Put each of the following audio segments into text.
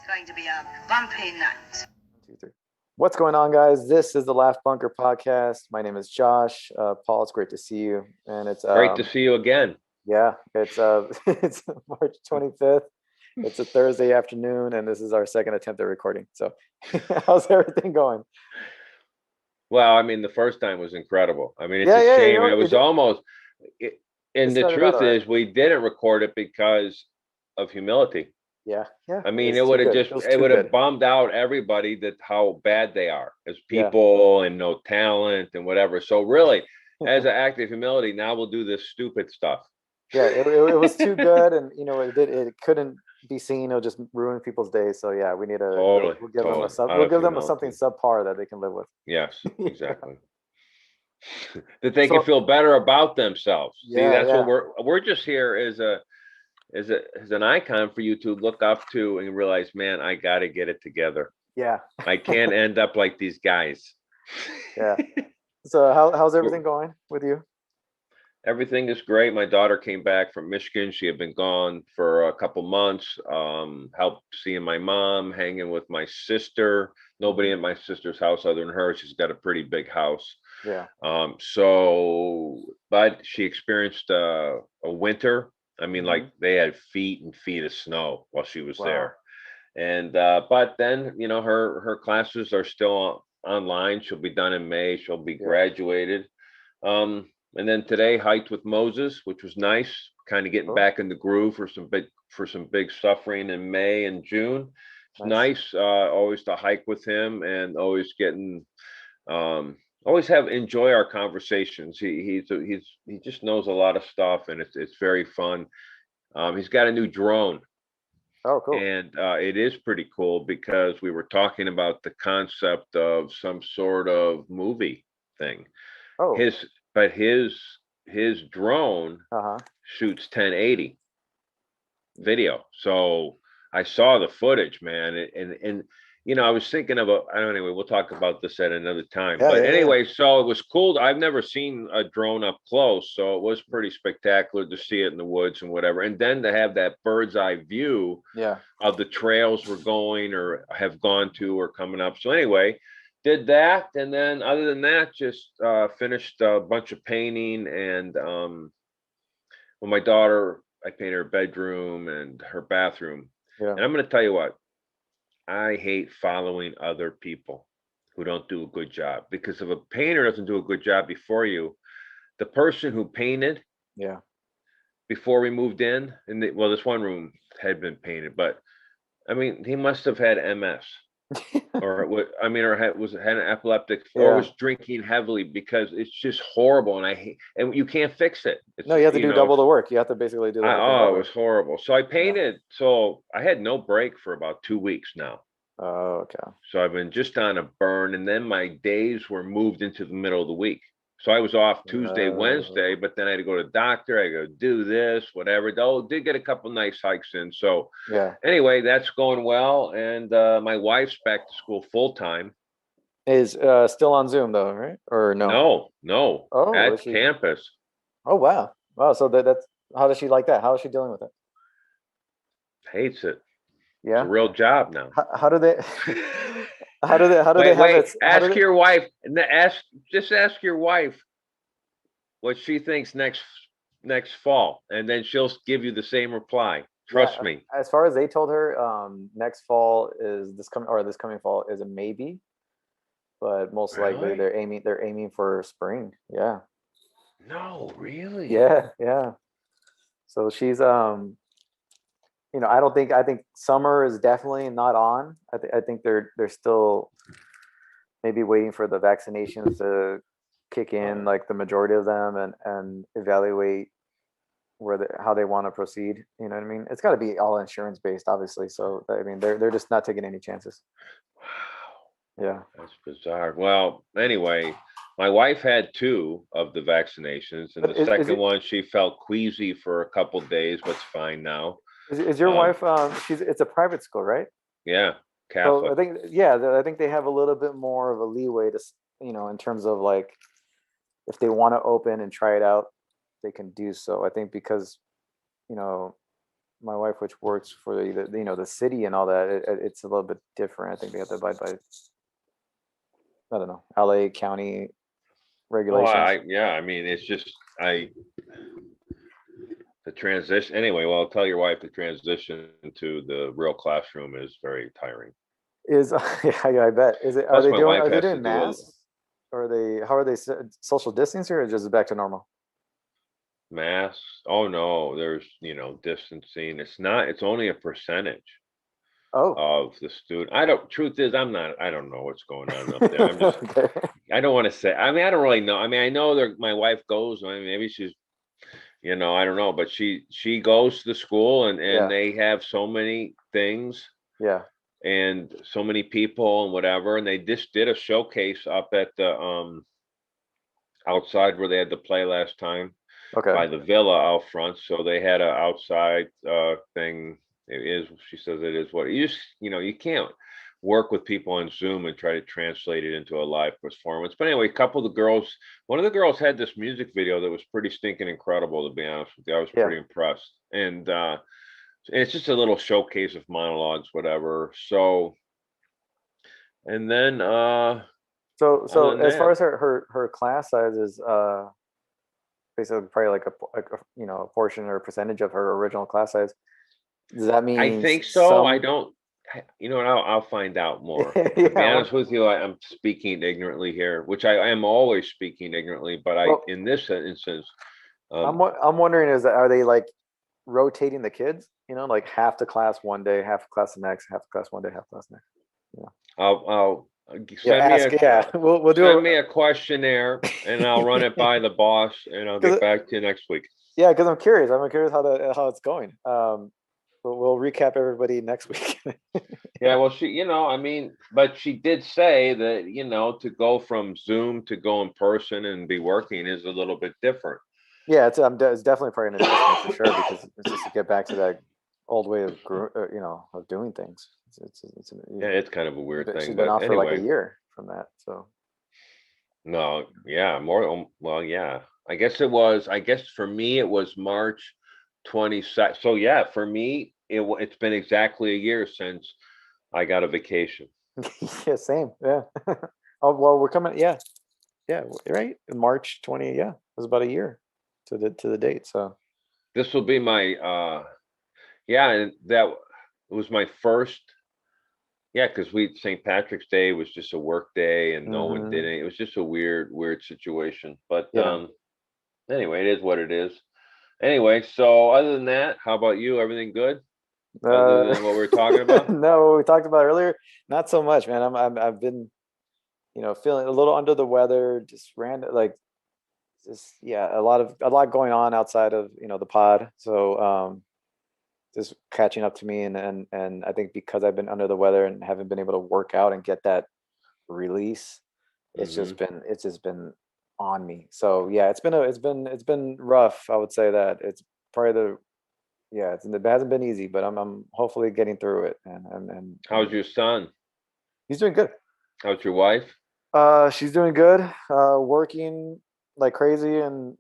going to be a bumpy night. 1, 2, 3. What's going on, guys? This is the Laugh Bunker podcast. My name is Josh. Paul, it's great to see you. And it's great to see you again. Yeah, it's it's March 25th. It's a Thursday afternoon, and this is our second attempt at recording. So, how's everything going? Well, I mean, the first time was incredible. I mean, it's Yeah, a yeah, shame. you know, It was almost. And the started out truth all right. is, we didn't record it because of humility. Yeah. I mean, was it would too have good. just, was it too would have good. bummed out everybody that how bad they are as Yeah. people and no talent and whatever. So really, as an act of humility, now we'll do this stupid stuff. Yeah, it was too good, and it couldn't be seen. It'll just ruin people's days. So yeah, we need to Totally, we'll give totally. them something subpar that they can live with. Yes, exactly. That they can feel better about themselves. See, that's what we're just here as an icon for you to look up to and realize, man, I got to get it together. Yeah. I can't end up like these guys. Yeah. So how's everything going with you? Everything is great. My daughter came back from Michigan. She had been gone for a couple months. Helped seeing my mom, hanging with my sister. Nobody at my sister's house other than her. She's got a pretty big house. Yeah. But she experienced a winter. I mean, like they had feet and feet of snow while she was there. And but then, her classes are still online. She'll be done in May. She'll be graduated. And then today hiked with Moses, which was nice, kind of getting back in the groove for some big suffering in May and June. It's nice always to hike with him and always getting enjoy our conversations. He just knows a lot of stuff, and it's very fun. He's got a new drone. Oh, cool. And it is pretty cool because we were talking about the concept of some sort of movie thing. Oh. His drone shoots 1080 video. So I saw the footage, man, and I was thinking about, anyway, we'll talk about this at another time. So it was cool. I've never seen a drone up close, so it was pretty spectacular to see it in the woods and whatever. And then to have that bird's eye view of the trails we're going or have gone to or coming up. So anyway, did that, and then other than that, just finished a bunch of painting. And my daughter, I painted her bedroom and her bathroom. Yeah. And I'm going to tell you what, I hate following other people who don't do a good job, because if a painter doesn't do a good job before you, the person who painted before we moved in, and this one room had been painted, but I mean, he must have had MS. or had an epileptic, or was drinking heavily, because it's just horrible, and I hate, and you can't fix it. No, you have to do double the work. You have to basically do that. It was horrible. So I painted. So I had no break for about 2 weeks now. Oh, okay. So I've been just on a burn, and then my days were moved into the middle of the week. So I was off Tuesday, Wednesday, but then I had to go to the doctor. I go do this, whatever. Did get a couple nice hikes in. So anyway, that's going well. And my wife's back to school full time. Is still on Zoom though, right? Or no? No. Oh, at campus. Oh wow. So that's, how does she like that? How is she dealing with it? Hates it. Yeah. It's a real job now. How do they? How do they have it? Ask your wife. Ask your wife what she thinks next fall, and then she'll give you the same reply. Trust me. As far as they told her, next fall is this coming fall is a maybe, but most likely they're aiming for spring. Yeah. No, really. Yeah. So she's I think summer is definitely not on. I think they're still maybe waiting for the vaccinations to kick in, like the majority of them, and evaluate how they want to proceed. You know what I mean? It's got to be all insurance based, obviously. So I mean, they're just not taking any chances. Wow. Yeah. That's bizarre. Well, anyway, my wife had 2 of the vaccinations, and the second one, she felt queasy for a couple of days, but it's fine now. Is your wife? It's a private school, right? Yeah, Catholic. So I think they have a little bit more of a leeway to, in terms of like, if they want to open and try it out, they can do so. I think because, my wife, which works for the city and all that, it's a little bit different. I think they have to abide by, I don't know, LA County Well, regulations. yeah, I mean, it's just, the transition, anyway, well, I'll tell your wife the transition to the real classroom is very tiring. Is yeah, I bet. Is it? Are Plus, they my doing? wife Are they has to doing do a masks? Or are they? How are they? Social distancing or just back to normal? mask. Oh, no, there's, distancing. It's only a percentage Oh, of the student. Truth is, I don't know what's going on up there. okay. I don't want to say, I mean, I don't really know. I mean, I know my wife goes, I mean, maybe she's, I don't know, but she goes to the school and Yeah, they have so many things yeah. and so many people and whatever. And they just did a showcase up at the, outside where they had the play last time Okay. by the villa out front. So they had a outside, thing. It is, she says it is what you can't work with people on Zoom and try to translate it into a live performance. But anyway, one of the girls had this music video that was pretty stinking incredible, to be honest with you. I was Yeah. pretty impressed. And it's just a little showcase of monologues, whatever. So, and then other So than as far that, as her class size is, basically probably like a portion or a percentage of her original class size. Does that I mean think so. I some? don't, you know what? I'll find out more. To be Yeah. honest with you, I'm speaking ignorantly here, which I am always speaking ignorantly, but Well, in this instance, um, I'm wondering is that are they like rotating the kids? Like half the class one day, half the class the next, half the class one day, half the class next. Yeah. I'll Yeah. Ask. Yeah. We'll do send it. me a questionnaire and I'll run it by the boss and I'll get Because back to you next week. yeah, because I'm curious. I'm curious how it's going. But we'll recap everybody next week. Yeah, well, I mean, but she did say that, to go from Zoom to go in person and be working is a little bit different. Yeah, it's definitely probably an adjustment for sure because it's just to get back to that old way of of doing things. Yeah, it's kind of a weird She's thing, been but off for like a anyway, year from that. So no, yeah, well, yeah. I guess for me it was March 22nd. So yeah, for me it's been exactly a year since I got a vacation. yeah, same. Yeah. Oh well, we're coming. Yeah, yeah, right. March 20. Yeah, it was about a year to the date. So This will be my yeah, and that was my first. Yeah, because St. Patrick's Day was just a work day and no one did hmm it. It was just a weird situation. But yeah. anyway, it is what it is. Anyway, so other than that, how about you? Everything good? Other Uh, than what we were talking about? no, what we talked about earlier, not so much, man. I've been feeling a little under the weather, just random, like just yeah, a lot going on outside of the pod. So just catching up to me, and I think because I've been under the weather and haven't been able to work out and get that release, Hmm. it's just been on me. So yeah, it's been rough. I would say that it's probably the yeah, it hasn't been easy, but I'm hopefully getting through it, and How's your son? he's doing good. How's your wife? She's doing good. Working like crazy, and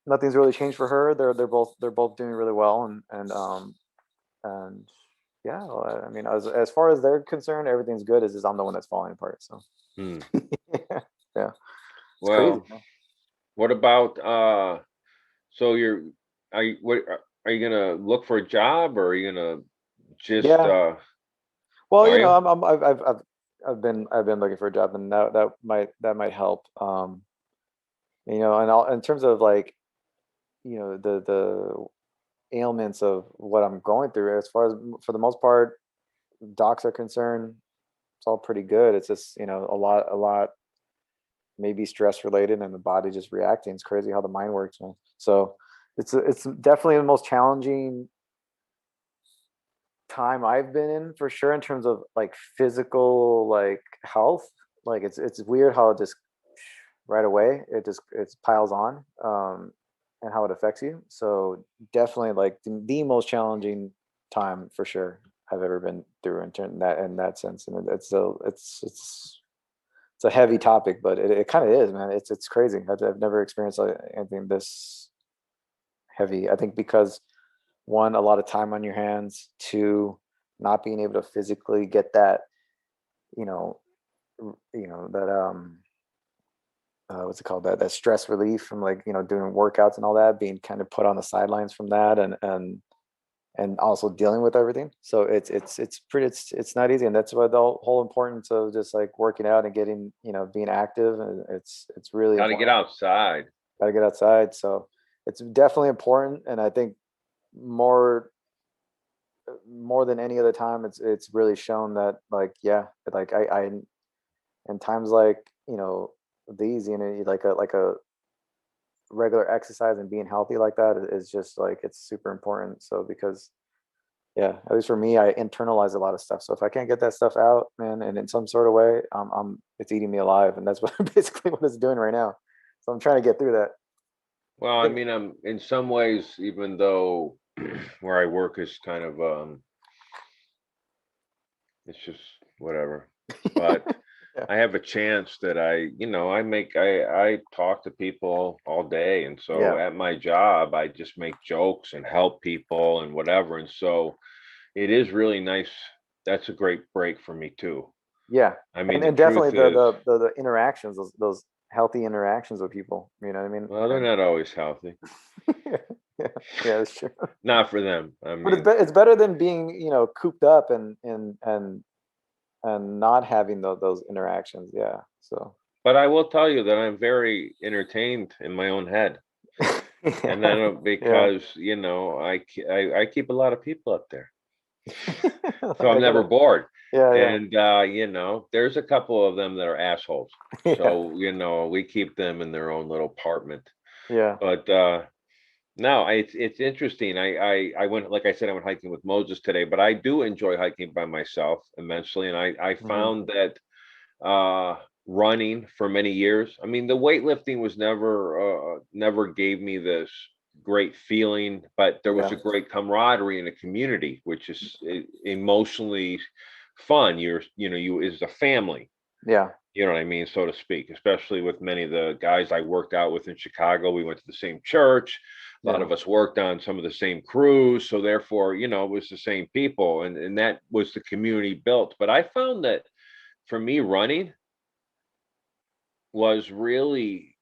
nothing's really changed for her. They're both doing really well, and yeah. Well, I mean, as far as they're concerned, everything's good. It's just I'm the one that's falling apart. So Hmm. yeah, yeah, it's crazy. Well, what about so are you gonna look for a job or are you gonna just Yeah. Well, are you? I've been looking for a job, and that might help. And in terms of like the ailments of what I'm going through, as far as for the most part, docs are concerned, it's all pretty good. It's just a lot maybe stress related, and the body just reacting. It's crazy how the mind works, man. So it's definitely the most challenging time I've been in for sure in terms of like physical like health. Like it's weird how it just right away it piles on, and how it affects you. So definitely like the most challenging time for sure I've ever been through in that sense. And it's a heavy topic, but it kind of is, man. It's crazy. I've never experienced anything this heavy. I think because one, a lot of time on your hands, two, not being able to physically get that, you know, that what's it called, that stress relief from, like, doing workouts and all that, being kind of put on the sidelines from that, and also dealing with everything. So it's not easy, and that's why the whole importance of just like working out and getting, being active, and it's really Got to get important. outside. Got to get outside. So it's definitely important, and I think more than any other time, it's really shown that, like, yeah, like I in times like, these, like a regular exercise and being healthy like that is just like, it's super important. So because, yeah, at least for me, I internalize a lot of stuff. So if I can't get that stuff out, man, and in some sort of way, it's eating me alive, and that's what basically what it's doing right now. So I'm trying to get through that. Well, I mean, I'm in some ways, even though where I work is kind of it's just whatever. But Yeah. I have a chance that I talk to people all day. And so Yeah. at my job, I just make jokes and help people and whatever. And so it is really nice. That's a great break for me too. Yeah. I mean, And the definitely truth is, the interactions, those healthy interactions with people, you know what I mean? well, they're not always healthy. Yeah, yeah, that's true. Not for them. I But mean, it's better than being, cooped up and not having those interactions. Yeah. So. but I will tell you that I'm very entertained in my own head. And then Yeah. Yeah. because, I keep a lot of people up there. So I I'm never gotta. bored. Yeah. Yeah. And there's a couple of them that are assholes. Yeah. So, we keep them in their own little apartment. Yeah. But no, it's interesting. I went, like I said, I went hiking with Moses today, but I do enjoy hiking by myself immensely. And I Hmm. found that running for many years. I mean, the weightlifting was never gave me this great feeling, but there was Yeah. a great camaraderie in a community, which is emotionally fun. You is a family. Yeah. You know what I mean, so to speak. Especially with many of the guys I worked out with in Chicago, we went to the same church. A lot Yeah. of us worked on some of the same crews, so therefore, it was the same people, and that was the community built. But I found that for me, running was really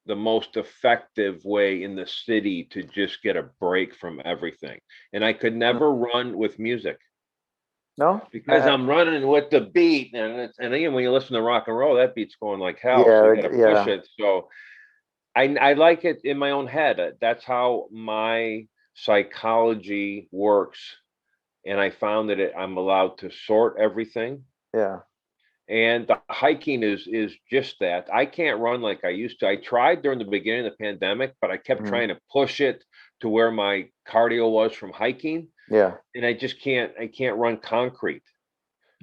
the most effective way in the city to just get a break from everything. And I could Mm. never run with music No. because I'm running with the beat, and again, when you listen to rock and roll, that beat's going like hell, so Yeah. you Like, got to push yeah. it. So I like it in my own head. That's how my psychology works, and I found that I'm allowed to sort everything. Yeah. And the hiking is just that. I can't run like I used to. I tried during the beginning of the pandemic, but I kept Hmm. trying to push it to where my cardio was from hiking, Yeah. and I can't run concrete.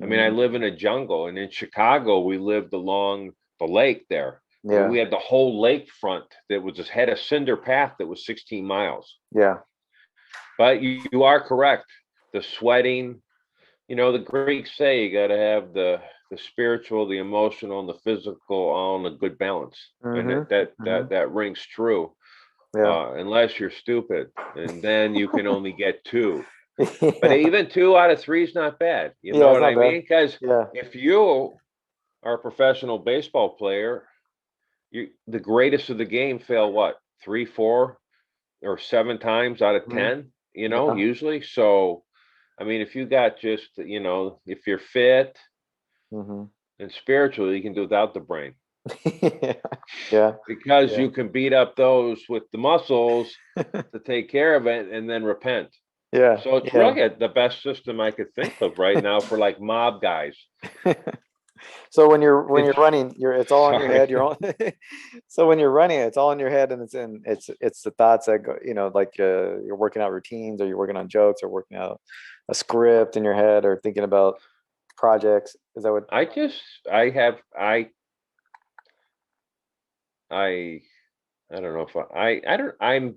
I mean, I Hmm. live in a jungle, and in Chicago, we lived along the lake there. I mean, Yeah. we had the whole lakefront that was just had a cinder path that was 16 miles. Yeah. But you are correct. The sweating, the Greeks say you got to have the spiritual, the emotional, and the physical all in a good balance, and Hmm. that rings true. Yeah. Unless you're stupid, and then you can only get two. But Yeah. even 2 out of 3 is not bad. You Yeah. know It's what not I bad. mean? Because Yeah. if you are a professional baseball player, the greatest of the game fail what, 3, 4, or 7 times out of Hmm. 10. Yeah. Usually. So I mean, if you got just, if you're fit Hmm. and spiritual, you can do without the brain Yeah. because Yeah. you can beat up those with the muscles to take care of it and then repent. Yeah. So it's Yeah. really the best system I could think of right now for like mob guys. So when you're It's running, it's all in your sorry. head. You're all so when you're running, it's all in your head, and it's the thoughts that go, like, you're working out routines, or you're working on jokes, or working out a script in your head, or thinking about projects. Is that what? I just I have I don't know if I don't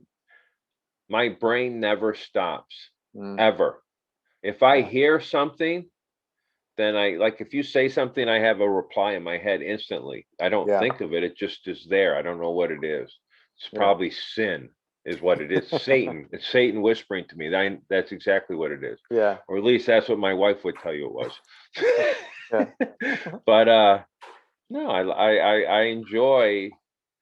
my brain never stops Mm, ever. If I yeah. hear something, then like if you say something, I have a reply in my head instantly. I don't Yeah. think of it. It just is there. I don't know what it is. It's Yeah. probably sin. is what it is. Satan. It's Satan whispering to me. That's exactly what it is. Yeah. Or at least that's what my wife would tell you it was. Yeah. But no, I enjoy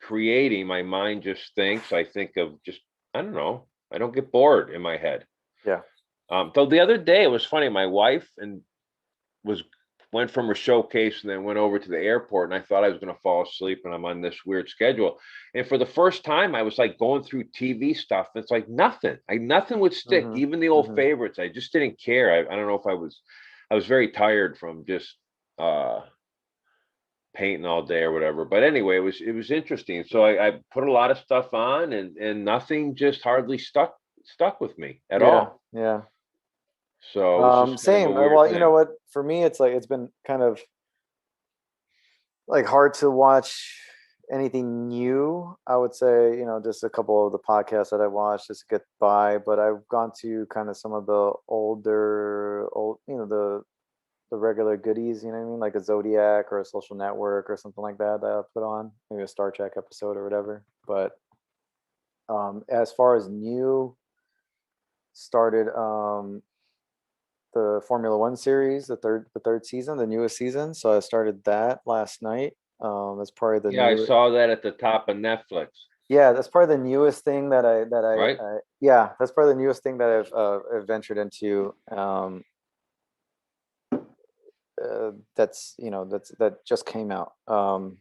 creating. My mind just thinks. I think of just, I don't know. I don't get bored in my head. Yeah. Though the other day it was funny. My wife went from her showcase and then went over to the airport, and I thought I was going to fall asleep, and I'm on this weird schedule. And for the first time, I was like going through TV stuff. It's like nothing. Nothing would stick, even the old favorites. I just didn't care. I don't know if I was very tired from just painting all day or whatever. But anyway, it was interesting. So I put a lot of stuff on, and nothing just hardly stuck with me at all. Yeah. So it's just kind of Same. a weird Well, thing. you know what? For me, it's like it's been kind of like hard to watch anything new. I would say, just a couple of the podcasts that I watched just to get by. But I've gone to kind of some of the old, the regular goodies. You know what I mean? Like a Zodiac or a Social Network or something like that I put on, maybe a Star Trek episode or whatever. But as far as new, started the Formula One series, the third season, the newest season. So I started that last night. That's probably the Yeah, I saw that at the top of Netflix. Yeah, that's probably the newest thing that Right? yeah, that's probably the newest thing that I've ventured into. That just came out. Trying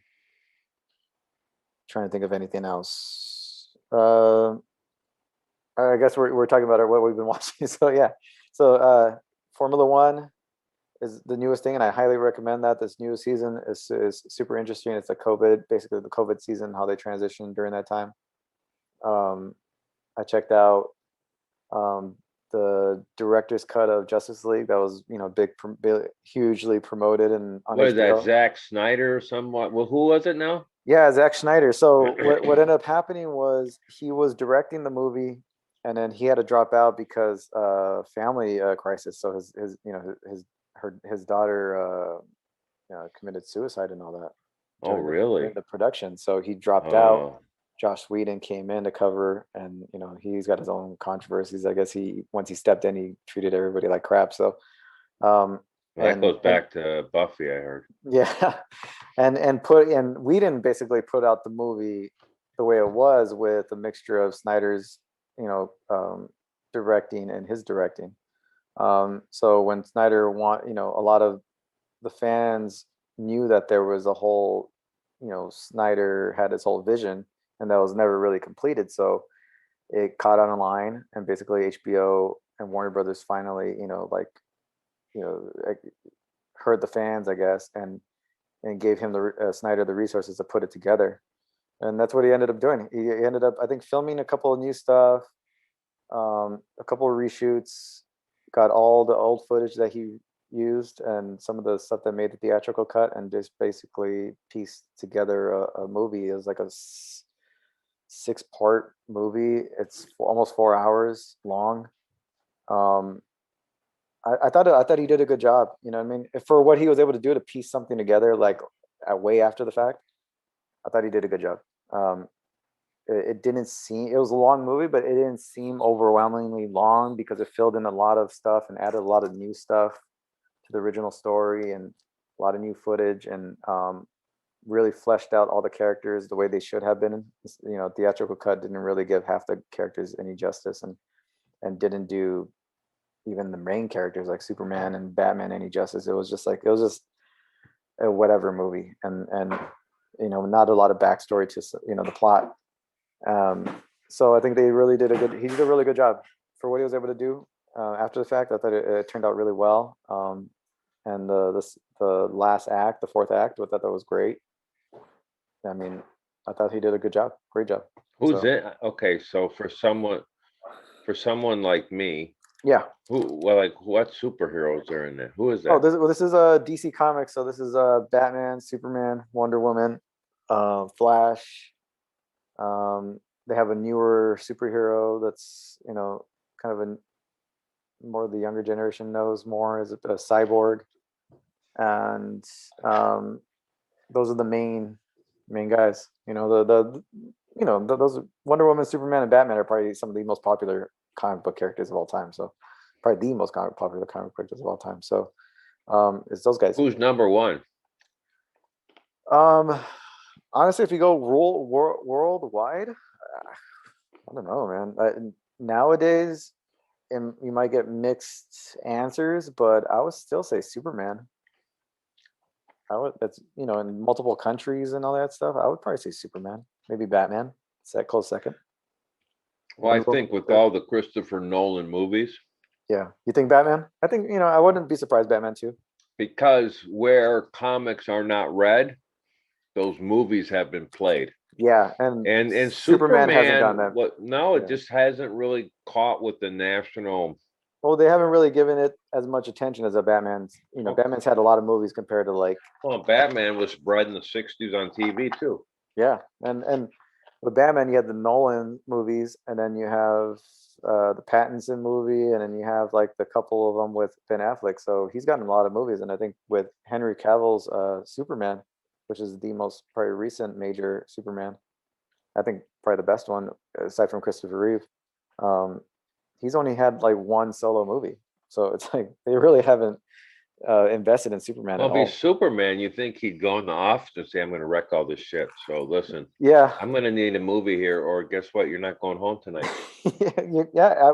to think of anything else. I guess we're talking about what we've been watching. So yeah, so Formula One is the newest thing, and I highly recommend that. This new season is super interesting. It's basically the COVID season, how they transitioned during that time. I checked out the director's cut of Justice League. That was hugely promoted and on What is that? HBO. Zack Snyder, somewhat. Well, who was it now? Yeah, Zack Snyder. So what ended up happening was he was directing the movie, and then he had to drop out because family crisis. So his daughter committed suicide and all that Oh, really? during the production. So he dropped out. Josh Whedon came in to cover, and he's got his own controversies. I guess once he stepped in, he treated everybody like crap. So that goes back to Buffy, I heard. Yeah, and Whedon basically put out the movie the way it was with a mixture of Snyder's directing and his directing. So when Snyder a lot of the fans knew that there was a whole, Snyder had his whole vision, and that was never really completed. So it caught on a line, and basically HBO and Warner Brothers finally, heard the fans, I guess, and gave him Snyder the resources to put it together. And that's what he ended up doing. He ended up, I think, filming a couple of new stuff, a couple of reshoots, got all the old footage that he used and some of the stuff that made the theatrical cut, and just basically pieced together a movie. It was like a 6-part movie. It's almost 4 hours long. I thought he did a good job. You know what I mean? For what he was able to do to piece something together, like way after the fact, I thought he did a good job. It didn't seem, it was a long movie, but it didn't seem overwhelmingly long because it filled in a lot of stuff and added a lot of new stuff to the original story, and a lot of new footage, and really fleshed out all the characters the way they should have been. Theatrical cut didn't really give half the characters any justice, and didn't do even the main characters like Superman and Batman any justice. It was just a whatever movie, and not a lot of backstory to the plot. So I think he did a really good job for what he was able to do after the fact. I thought it turned out really well. And the last act, the fourth act, I thought that was great. I mean, I thought he did a good job, great job. Who's in? Okay, so for someone like me, yeah. What superheroes are in there? Who is that? Oh, this is a DC Comics. So this is Batman, Superman, Wonder Woman, Flash. They have a newer superhero that's kind of a more the younger generation knows more, is a Cyborg, and those are the main guys. The you know, those Wonder Woman, Superman, and Batman are probably some of the most popular comic book characters of all time. So probably the most popular comic book characters of all time. So it's those guys. Who's number one? Honestly, if you go worldwide, I don't know, man. Nowadays, you might get mixed answers, but I would still say Superman. That's, you know, in multiple countries and all that stuff. I would probably say Superman, maybe Batman. Is that close second? Well, I Wonder Woman think with third. all the Christopher Nolan movies, Yeah, you think Batman? I think, you know, I wouldn't be surprised Batman too. because where comics are not read, those movies have been played. Yeah, and And Superman hasn't done Superman, that. what? No, it Yeah. just hasn't really caught with the national. Well, they haven't really given it as much attention as a Batman's. You know, Oh. Batman's had a lot of movies compared to like, Well, Batman was bred in the '60s on TV too. yeah, and with Batman you had the Nolan movies, and then you have the Pattinson movie, and then you have like the couple of them with Ben Affleck. So he's gotten a lot of movies, and I think with Henry Cavill's Superman, which is the most probably recent major Superman, I think probably the best one aside from Christopher Reeve. Um, he's only had like one solo movie, so it's like they really haven't invested in Superman Well, at if he's all. Superman, you think he'd go in the office and say, "I'm going to wreck all this shit." So listen, Yeah, I'm going to need a movie here, or guess what? You're not going home tonight. yeah.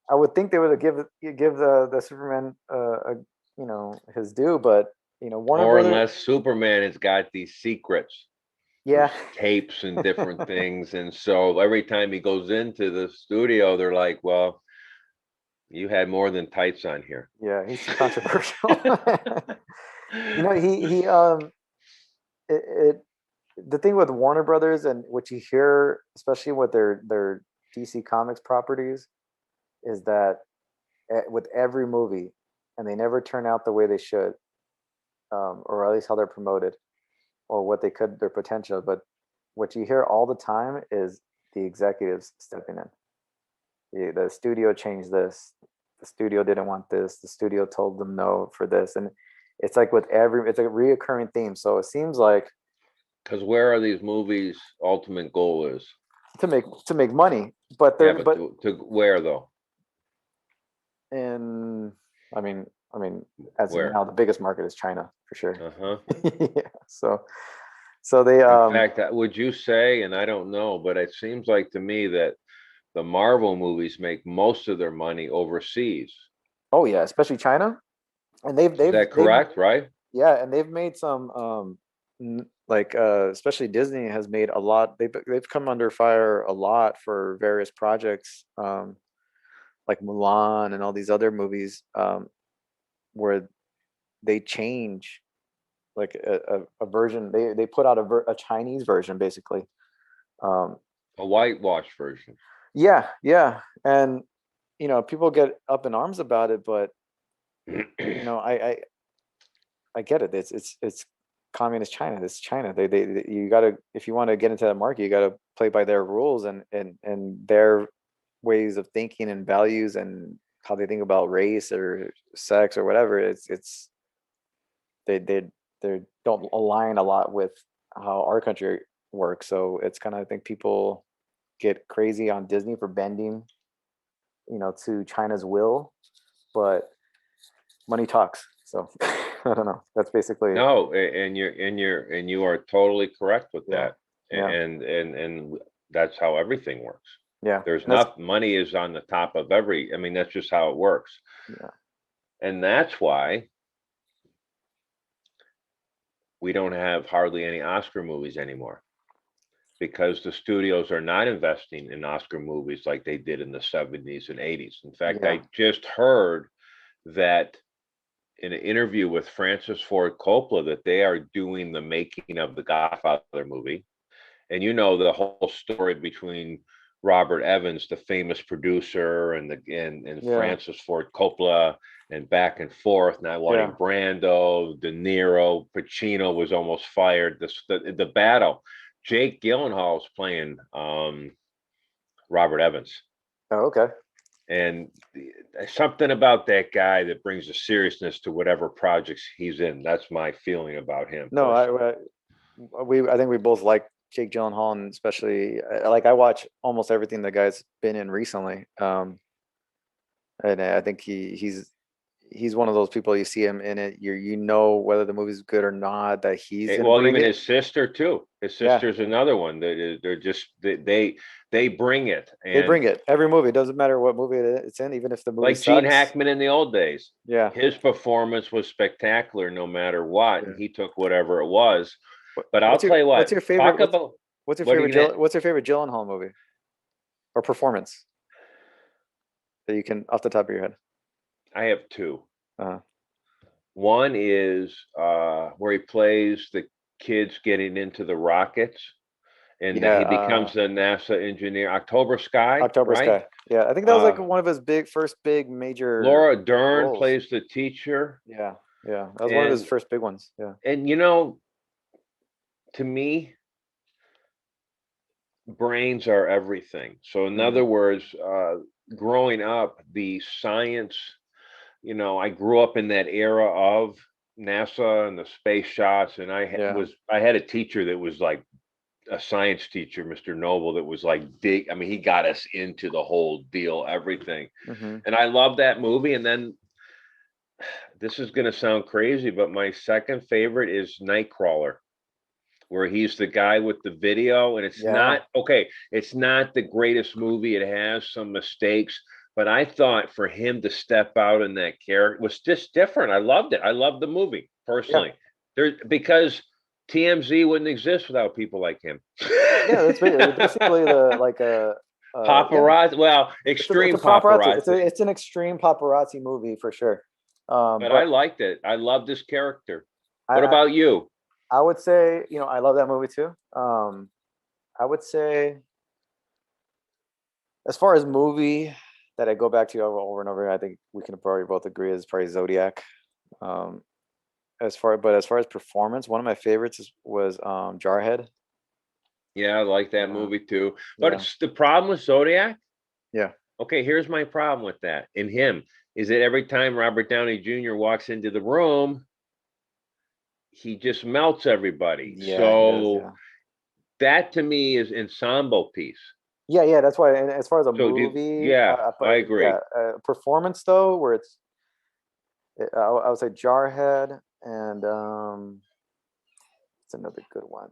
I would think they would give the Superman you know, his due, but you know, Warner Or Brothers. unless Superman has got these secrets, Yeah, there's tapes and different things, and so every time he goes into the studio, they're like, "Well, you had more than tights on here." yeah, he's too controversial. You know, it the thing with Warner Brothers and what you hear, especially with their DC Comics properties, is that with every movie, and they never turn out the way they should, or at least how they're promoted, or what they could their potential. But what you hear all the time is the executives stepping in. The studio changed this. The studio didn't want this. The studio told them no for this, and it's like with it's a reoccurring theme. So it seems like Because where are these movies' ultimate goal is? to make money, but Yeah, they're but but to where though? in I mean, as of Where? now, the biggest market is China for sure. Uh-huh. Yeah. So they In fact, would you say, and I don't know, but it seems like to me that the Marvel movies make most of their money overseas. oh yeah, especially China, and Is that they've correct, right? yeah, and they've made some like especially Disney has made a lot. They've come under fire a lot for various projects, like Mulan and all these other movies, where they change like a version. They put out a Chinese version basically. Um, A whitewash version. yeah, yeah, and you know, people get up in arms about it, but you know, I get it. It's communist China. It's China. You gotta, if you want to get into that market, you gotta play by their rules and their ways of thinking and values and how they think about race or sex or whatever. It's they don't align a lot with how our country works. So it's kind of, I think people get crazy on Disney for bending, you know, to China's will, but money talks. So I don't know. That's basically, No, and you are totally correct with yeah, that. yeah, And that's how everything works. yeah. There's That's enough money is on the top of every, I mean, that's just how it works. yeah, And that's why we don't have hardly any Oscar movies anymore, because the studios are not investing in Oscar movies like they did in the 70s and 80s. In fact, yeah. I just heard that in an interview with Francis Ford Coppola that they are doing the making of the Godfather movie. And you know the whole story between Robert Evans, the famous producer, and Yeah, Francis Ford Coppola, and back and forth, not wanting yeah. Brando, De Niro, Pacino was almost fired. The battle. Jake Gyllenhaal's playing Robert Evans. Oh, okay. And something about that guy that brings a seriousness to whatever projects he's in. That's my feeling about him No, personally. I think we both like Jake Gyllenhaal, and especially like I watch almost everything the guy's been in recently. And I think he's one of those people, you see him in it, you know whether the movie's good or not, that he's gonna Well, bring even it. his sister too. His Yeah. sister's another one. They're just they bring it. They And bring it every movie. It doesn't matter what movie it's in, even if the movie like Gene sucks. Hackman in the old days. Yeah. His performance was spectacular no matter what, Yeah. and he took whatever it was. What- But I'll what's your- tell you what. what's your favorite- Talk about What's your what are you favorite gonna- What's your favorite Gyllenhaal movie or performance that you can off the top of your head? I have two. Uh, One is where he plays the kids getting into the rockets, and Yeah, he becomes the NASA engineer. October Sky, October right? Sky. Yeah, I think that was like Uh, one of his first big major Laura Dern roles. plays the teacher, Yeah, yeah, that was one of his And- first big ones. Yeah, and to me, brains are everything. So in other words, growing up, the science, I grew up in that era of NASA and the space shots, and Yeah. I had a teacher that was like a science teacher, Mr. Noble, that was like big. I mean, he got us into the whole deal, everything. Mhm. And I love that movie. And then this is going to sound crazy, but my second favorite is Nightcrawler, where he's the guy with the video. And it's Yeah. not okay. It's not the greatest movie. It has some mistakes, but I thought for him to step out in that character was just different. I loved it. I loved the movie personally. Because TMZ wouldn't exist without people like him. Yeah, that's basically the like a paparazzi. yeah. Well, extreme It's a paparazzi. paparazzi. It's an extreme paparazzi movie for sure. But I liked it. I loved this character. What I- about you? I would say, I love that movie too. I would say, as far as movie that I go back to over and over, I think we can probably both agree is probably Zodiac. As far as performance, one of my favorites was Jarhead. Yeah, I like that Yeah. movie too. But Yeah. it's the problem with Zodiac. Yeah. Okay, here's my problem with that in him is that every time Robert Downey Jr. walks into the room, he just melts everybody. Yeah, So he does, that to me is ensemble piece. yeah. That's why. And as far as a So movie, I agree. Performance though, where I would say Jarhead and it's another good one.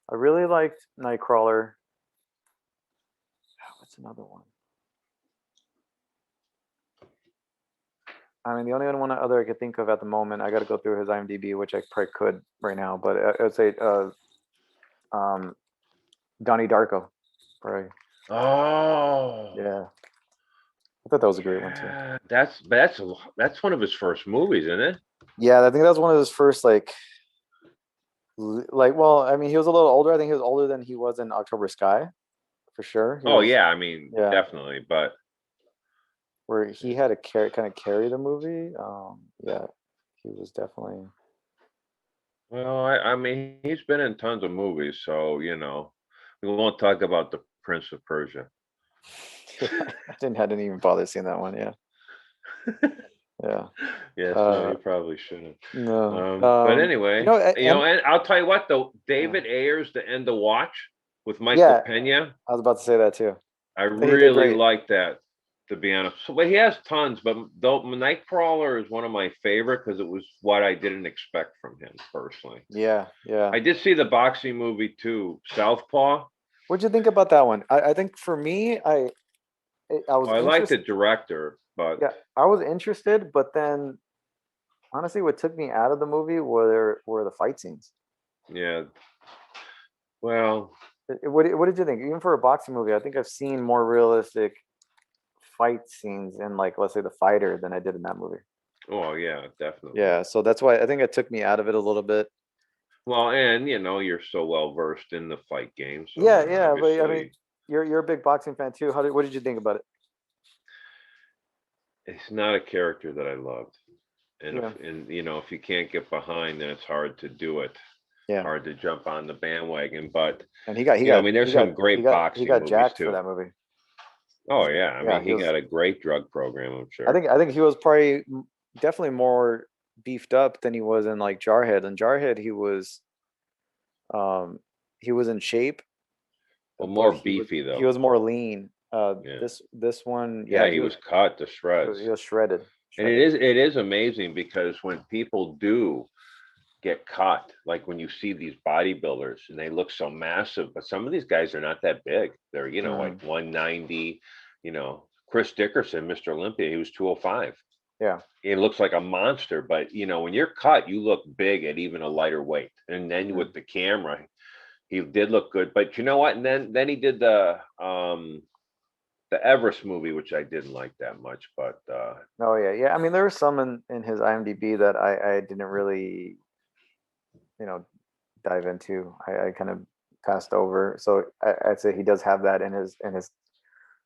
I really liked Nightcrawler. What's another one? I mean, the only other I could think of at the moment, I got to go through his IMDb, which I probably could right now, but I would say Donnie Darko, right? Oh, Yeah, I thought that was a great one too. yeah. That's one of his first movies, isn't it? Yeah, I think that was one of his first well, I mean, he was a little older. I think he was older than he was in October Sky, for sure. He was, Yeah, I mean, Yeah. definitely. But where he had to carry the movie. Yeah, he was definitely. well, I mean, he's been in tons of movies, so we won't talk about the Prince of Persia. I didn't even bother seeing that one. Yeah, yeah. Yes, no, you probably shouldn't. No, But anyway, and and I'll tell you what, though, David Ayers, The End of Watch with Michael Yeah. Pena, I was about to say that too. I he did really great. like that, to be honest. So, but he has tons, but though Nightcrawler is one of my favorite because it was what I didn't expect from him personally. Yeah. I did see the boxing movie too, Southpaw. What'd you think about that one? I think for me, I was. I like the interested. director, but Yeah, I was interested, but then honestly, what took me out of the movie were the fight scenes. yeah. Well, What did you think? Even for a boxing movie, I think I've seen more realistic fight scenes in, like, let's say, The Fighter than I did in that movie. oh yeah, definitely. Yeah, so that's why I think it took me out of it a little bit. Well, and you're so well versed in the fight game. So Yeah, but I mean, obviously, you're a big boxing fan too. What did you think about it? it's not a character that I loved. And Yeah. if you can't get behind, then it's hard to do it. Yeah. Hard to jump on the bandwagon. But And he got. I mean, there's some great boxing He got movies jacked too. for that movie. Oh yeah, I Yeah, mean, he got a great drug program, I'm sure. I think he was probably definitely more beefed up than he was in like Jarhead. In Jarhead, he was in shape, Well, but more beefy he though. was more lean. Yeah. This one, Yeah, yeah, he was cut to shreds. he was shredded. And it is amazing because when people do get caught, like when you see these bodybuilders and they look so massive, but some of these guys are not that big. They're, like 190, Chris Dickerson, Mr. Olympia, he was 205. Yeah. He looks like a monster, but when you're cut, you look big at even a lighter weight. And then with the camera, he did look good. But you know what? And then he did the Everest movie, which I didn't like that much, but oh yeah. I mean, there were some in his IMDb that I didn't really, dive into. I kind of passed over. So I'd say he does have that in his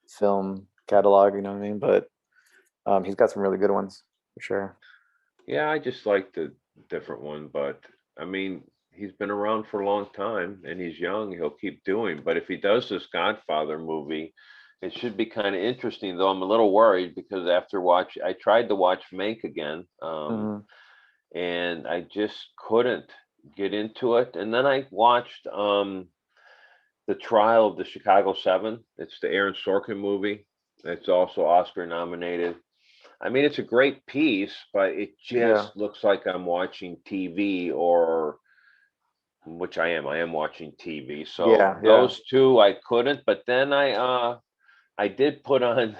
film catalog. You know what I mean? But he's got some really good ones for sure. yeah, I just like the different one. But I mean, he's been around for a long time and he's young. He'll keep doing. But if he does this Godfather movie, it should be kind of interesting, though I'm a little worried because I tried to watch Mank again, and I just couldn't get into it. And then I watched The Trial of the Chicago Seven. It's the Aaron Sorkin movie. It's also Oscar nominated. I mean, it's a great piece, but it just looks like I'm watching TV, or which I am. I am watching TV. So those two I couldn't, but then I did put on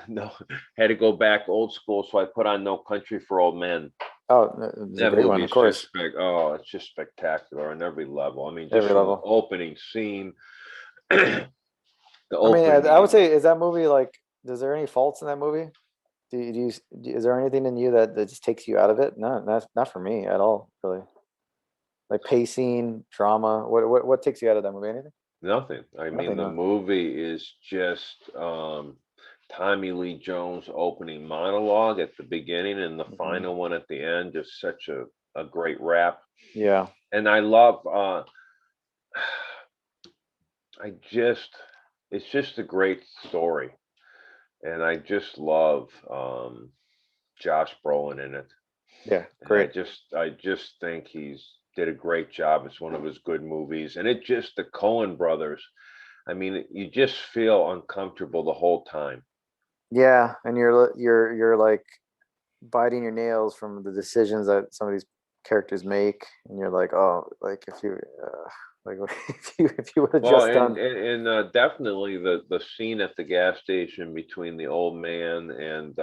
had to go back old school, so I put on No Country for Old Men. Oh, it's a great one, of course. It's just spectacular on every level. I mean, just every from level. the opening scene. I mean, I would say, is that movie like? Is there any faults in that movie? Is there anything in you that just takes you out of it? No, not for me at all, really. Like pacing, drama. What takes you out of that movie? Anything? Nothing. I mean, the movie is just Tommy Lee Jones opening monologue at the beginning and the final one at the end. Just such a great rap. Yeah. And I love. It's just a great story, and I just love Josh Brolin in it. Yeah, great. And I just think he's did a great job. It's one of his good movies, and the Coen brothers. I mean, you just feel uncomfortable the whole time. Yeah, and you're like biting your nails from the decisions that some of these characters make, and you're like, oh, like if you like if you would have just done. And definitely the scene at the gas station between the old man and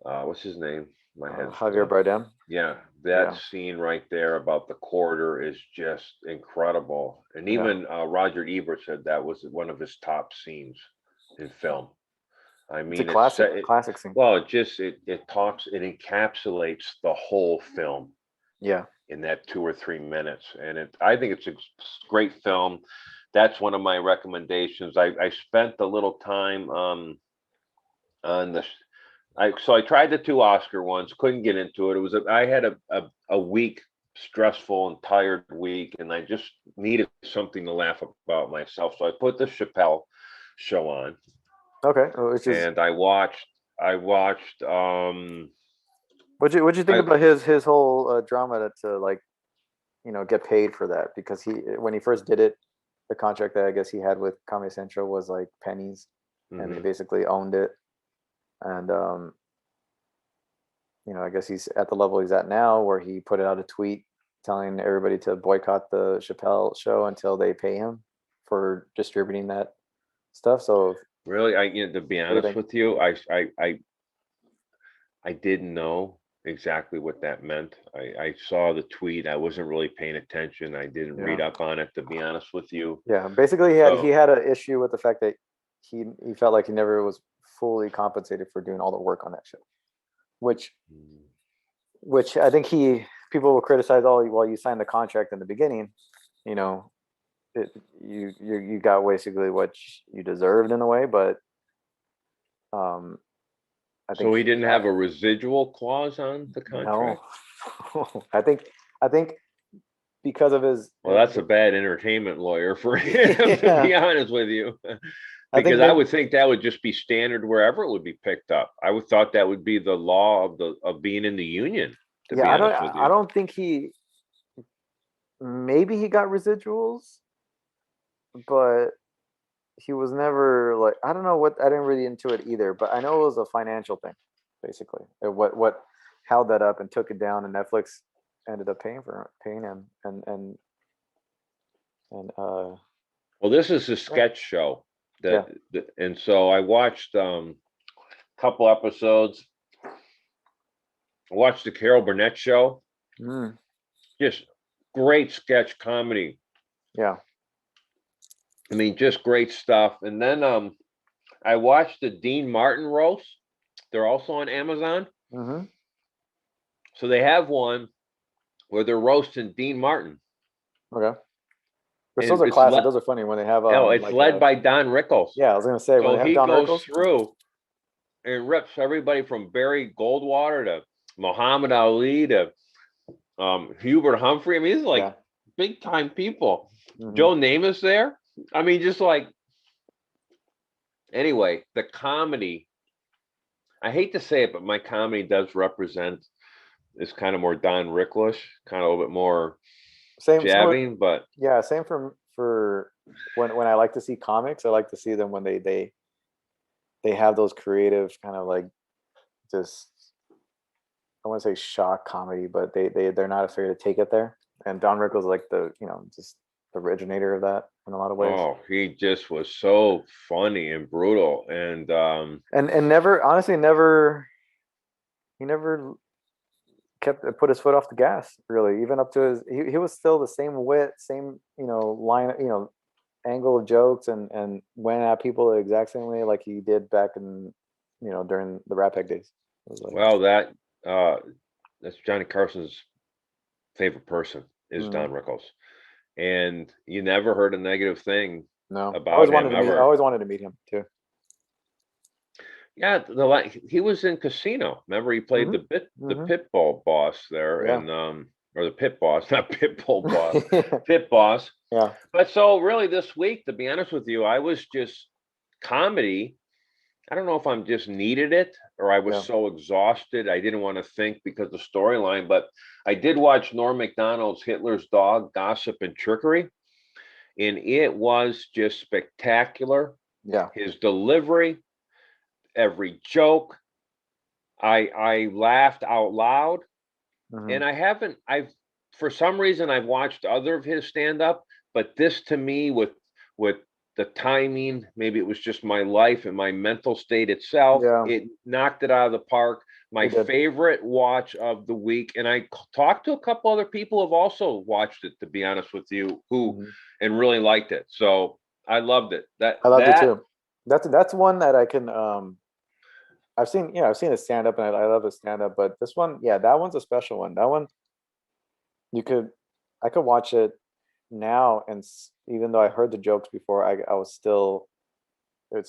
what's his name? My head. Javier Bardem. Yeah, that scene right there about the quarter is just incredible. And even Roger Ebert said that was one of his top scenes in film. I mean, it's a classic scene. Well, it encapsulates the whole film. Yeah. In that 2 or 3 minutes, and I think it's a great film. That's one of my recommendations. I spent a little time on the. So I tried the 2 Oscar ones, couldn't get into it. I had a week, stressful and tired week, and I just needed something to laugh about myself. So I put the Chappelle Show on. Okay. And I watched. What'd you think about his whole drama to like, get paid for that? Because when he first did it, the contract that I guess he had with Comedy Central was like pennies, and they basically owned it. And I guess he's at the level he's at now, where he put out a tweet telling everybody to boycott the Chappelle Show until they pay him for distributing that stuff. So really, to be honest with you, I didn't know exactly what that meant. I saw the tweet. I wasn't really paying attention. I didn't read up on it, to be honest with you. Yeah, basically he had an issue with the fact that he felt like he never was fully compensated for doing all the work on that show, which I think people will criticize. Oh, well, you signed the contract in the beginning, you got basically what you deserved in a way, but I think so he didn't have a residual clause on the contract. No. I think because of his. Well, that's a bad entertainment lawyer for him, to be honest with you. Because I would think that would just be standard wherever it would be picked up. I would thought that would be the law of being in the union. to be Yeah, honest with I you. don't think maybe he got residuals, but he was never like, I don't know what, I didn't really into it either, but I know it was a financial thing, basically. What held that up and took it down, and Netflix ended up paying him, and Well, this is a yeah, sketch show yeah. and so I watched couple episodes. I watched the Carol Burnett show. Mm, Just great sketch comedy. yeah. I mean, just great stuff. And then I watched the Dean Martin roast. They're also on Amazon. Mm-hmm. So they have one where they're roasting Dean Martin. Okay. But And those are classic. Those are funny when they have it's led by Don Rickles. yeah, I was gonna say when So they have he Don goes Rickles. through and rips everybody from Barry Goldwater to Muhammad Ali to Hubert Humphrey. I mean, these are like Yeah. big time people. Mm-hmm. Joe Namath there. I mean, just like anyway, the comedy. I hate to say it, but my comedy does represent is kind of more Don Ricklish, kind of a little bit more Same jabbing, but yeah, same for when I like to see comics, I like to see them when they have those creative kind of like just, I want to say shock comedy, but they're not afraid to take it there. And Don Rickles is like the, just the originator of that in a lot of ways. oh, he just was so funny and brutal. And And never, honestly, he never put his foot off the gas, really. Even up to he was still the same wit, same, line, angle of jokes, and went at people the exact same way like he did back in, during the Rat Pack days. It was like, well, that's Johnny Carson's favorite person is Don Rickles. And you never heard a negative thing no, about him I ever. always wanted to meet him too. Yeah, he was in Casino. Remember, he played the pit bull boss there, Yeah. and or the pit boss, not pit bull boss, pit boss. Yeah. But so really, this week, to be honest with you, I was just comedy. I don't know if I'm just needed it or I was so exhausted I didn't want to think because the storyline. But I did watch Norm Macdonald's Hitler's Dog, Gossip and Trickery, and it was just spectacular. Yeah. His delivery, every joke. I laughed out loud, and I've for some reason I've watched other of his stand up, but this to me with the timing, maybe it was just my life and my mental state itself, it knocked it out of the park. My favorite watch of the week, and I talked to a couple other people who have also watched it, to be honest with you, who and really liked it. So I loved it. I loved it too. That's one that I can I've seen a stand up, and I love a stand up, but this one, that one's a special one. That one I could watch it now, and even though I heard the jokes before, it's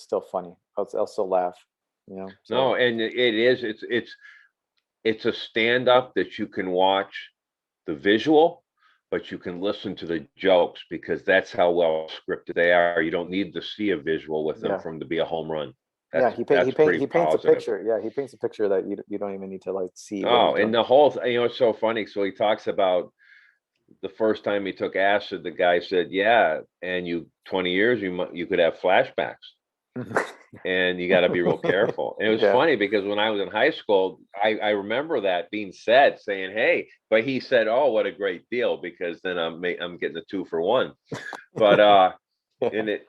still funny. I'll still laugh, So. No, and it's a stand up that you can watch the visual, but you can listen to the jokes because that's how well scripted they are. You don't need to see a visual with them to be a home run. He paints a picture. Yeah, he paints a picture that you don't even need to like see. Oh, and the whole it's so funny. So he talks about the first time he took acid, the guy said, "Yeah, and 20 years you could have flashbacks." And you got to be real careful. And it was funny because when I was in high school, I remember that being said, saying, "Hey," but he said, "Oh, what a great deal," because then I'm getting a 2 for 1. But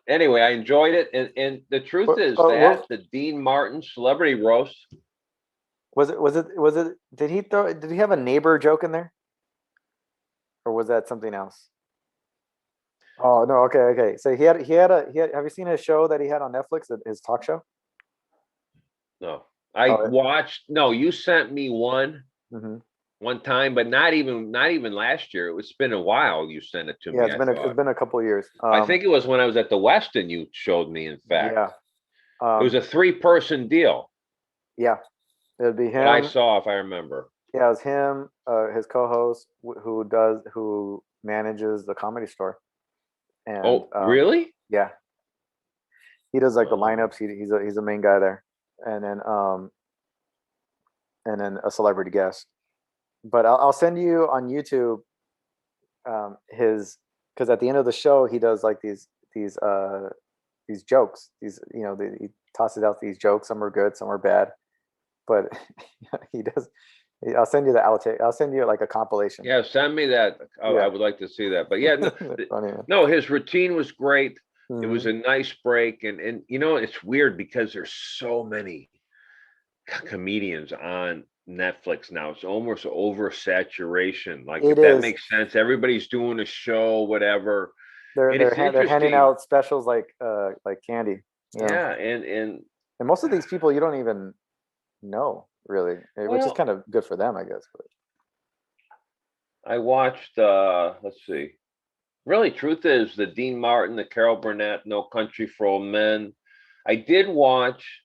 anyway, I enjoyed it, and the truth is that the Dean Martin celebrity roast was it? Did he have a neighbor joke in there, or was that something else? Oh no, okay. So he had. Have you seen his show that he had on Netflix? His talk show. No, I watched. No, you sent me one one time, but not even last year. It's been a while. You sent it to me. Yeah, it's been a couple of years. I think it was when I was at the Westin. You showed me. In fact, yeah, it was a 3-person deal. Yeah, it'd be him. That I saw, if I remember. Yeah, it was him. His co-host who manages the Comedy Store. And, really? Yeah. He does like the lineups. He's a main guy there, and then a celebrity guest. but I'll send you on YouTube his, because at the end of the show he does like these jokes. He tosses out these jokes. Some are good, some are bad, but he does. I'll send you the outtake. I'll send you like a compilation. Yeah, send me that. Yeah. I would like to see that. But yeah, no, Funny, man. no, his routine was great. It was Mhm. a nice break, and it's weird because there's so many comedians on Netflix now. It's almost oversaturation. Like, It if that is. makes sense, everybody's doing a show, whatever. They're And they're it's hand, they're handing interesting. out specials like candy. Yeah. Yeah, and And most of these people you don't even know really, which is well, kind of good for them, I guess. But I watched let's see. Really, truth is, the Dean Martin, the Carol Burnett, No Country for Old Men. I did watch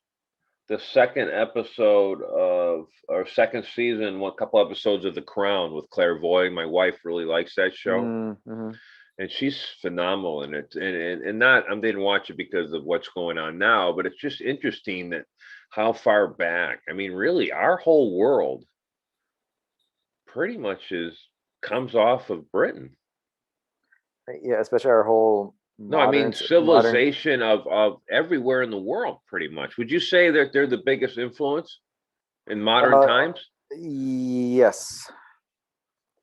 the second episode of, or second season, one couple episodes of The Crown with Claire Voy. My wife really likes that show, mm-hmm. and she's phenomenal in it. And not, I didn't watch it because of what's going on now, but it's just interesting that how far back. I mean, really, our whole world pretty much comes off of Britain. Yeah, especially our whole No, I mean modern. civilization of everywhere in the world, pretty much. Would you say that they're the biggest influence in modern Uh, times yes,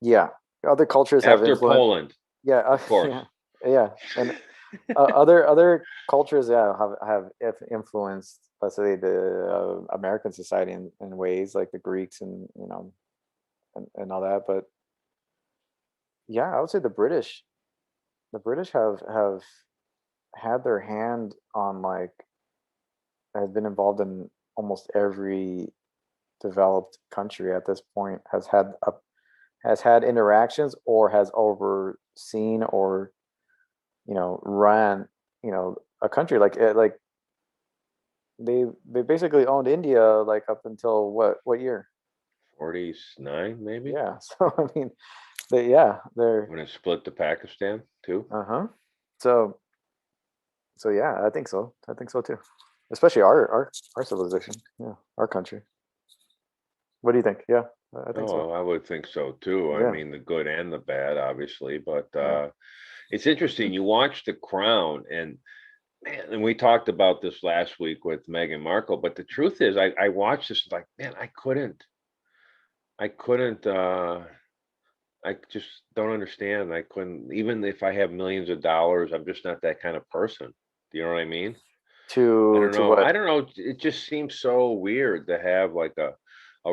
yeah. Other cultures have after influence. Poland, Yeah, of course? yeah, yeah. And other cultures, yeah, have influenced, let's say, the American society in ways like the Greeks and and all that. But yeah, I would say the British have had their hand on, like, has been involved in almost every developed country at this point, has had interactions or has overseen or ran a country like they basically owned India like up until what year? 49, maybe, Yeah. So I mean, they're when it split to Pakistan too. uh-huh. So yeah, I think so too, especially our civilization, yeah, our country. What do you think? Yeah, I think so. Oh, I would think so too. I Yeah, mean, the good and the bad, obviously, but yeah. it's interesting. You watch The Crown, and man, and we talked about this last week with Meghan Markle, but the truth is, I watched this like, man, I couldn't, I just don't understand. I couldn't, even if I have millions of dollars, I'm just not that kind of person. Do you know what I mean? I To don't to know. what? I don't know. It just seems so weird to have like a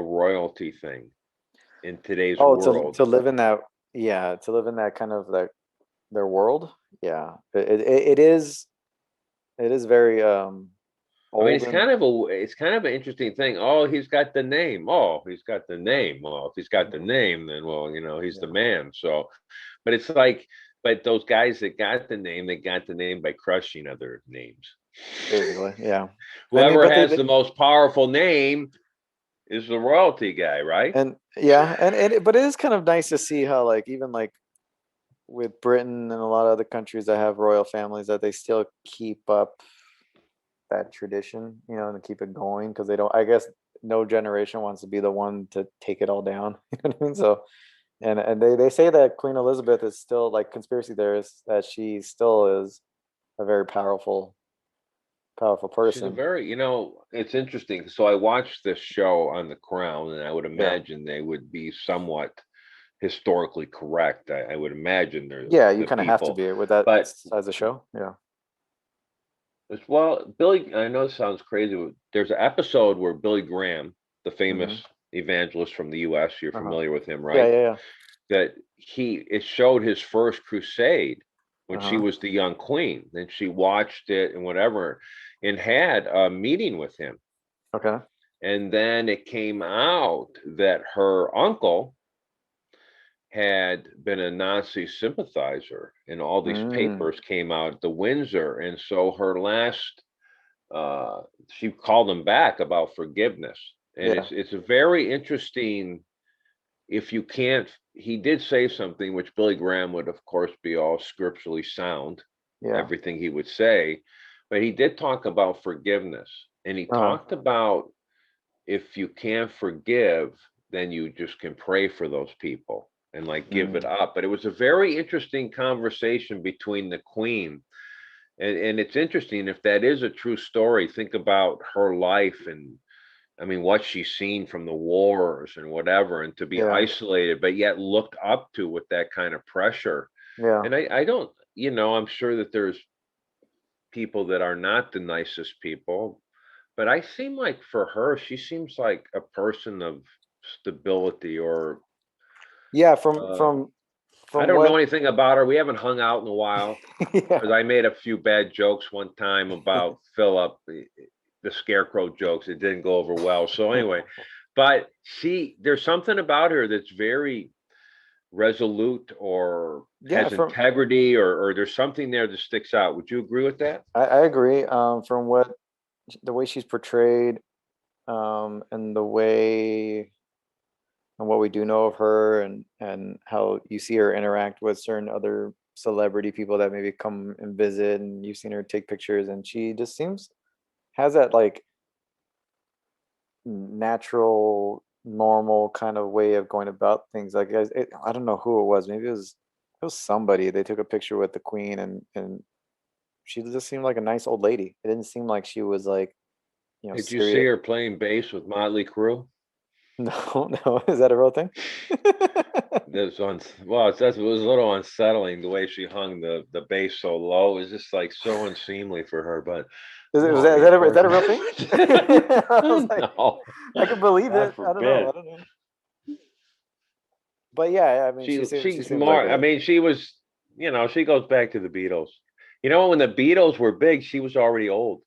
royalty thing in today's Oh, to world. to live in that, yeah, to live in that kind of like their world. Yeah, it is very I mean, old and it's kind of an interesting thing. Oh, he's got the name. Oh, he's got the name. Well, if he's got the name, then well, he's the yeah, man. So, but it's like, but those guys that got the name, they got the name by crushing other names. basically, yeah. I mean, Whoever but has the most powerful name is the royalty guy, right? and yeah, but it is kind of nice to see how, like, even like with Britain and a lot of other countries that have royal families, that they still keep up that tradition, and keep it going, because they don't. I guess no generation wants to be the one to take it all down. You know what I mean? So, and they say that Queen Elizabeth is still, like, conspiracy theorists, that she still is a very powerful She's a person. very, it's interesting. So I watched this show on The Crown, and I would Yeah. imagine they would be somewhat historically correct. I would imagine they're Yeah, you the kind of have to people, be with that but as a show. Yeah. as well, Billy, I know it sounds crazy, but there's an episode where Billy Graham, the famous Hmm. evangelist from the US, you're Uh-huh. familiar with him, Yeah, right? yeah, yeah. That it showed his first crusade when she Uh-huh. was the young queen. Then she watched it and whatever, and had a meeting with him. Okay. And then it came out that her uncle had been a Nazi sympathizer, and all these Mm, papers came out at the Windsor. And so her last, she called him back about forgiveness. And yeah. it's a very interesting, if you can't, he did say something which Billy Graham would of course be all scripturally sound, Yeah. everything he would say, but he did talk about forgiveness. And he Uh-huh. talked about, if you can't forgive, then you just can pray for those people and like give it up. But it was a very interesting conversation between the Queen. And it's interesting, if that is a true story, think about her life and I mean what she's seen from the wars and whatever, and to be Yeah. isolated, but yet looked up to with that kind of pressure. Yeah. And I don't, I'm sure that there's people that are not the nicest people, but I seem like for her, she seems like a person of stability or Yeah. I From don't know what. anything about her. We haven't hung out in a while Yeah. because I made a few bad jokes one time about Philip, the scarecrow jokes. It didn't go over well. So anyway, but there's something about her that's very resolute or Yeah. has integrity or there's something there that sticks out. Would you agree with that? I agree. From the way she's portrayed, and the way and what we do know of her, and how you see her interact with certain other celebrity people that maybe come and visit, and you've seen her take pictures, and she just has that like natural, normal kind of way of going about things. Like I don't know who it was. Maybe it was somebody. They took a picture with the Queen, and she just seemed like a nice old lady. It didn't seem like she was like, Did you see serious. her playing bass with Motley Crue? No, no, is that a real thing? This one, well, it was a little unsettling the way she hung the bass so low. It was just like so unseemly for her. But Is no, I that, is mean, that, of a, is course that a real thing? I was like, no, I can believe God it. I don't know. forbid. I don't know. But yeah, I mean, she She's seems like more. I a. mean, she was. She goes back to the Beatles. When the Beatles were big, she was already old.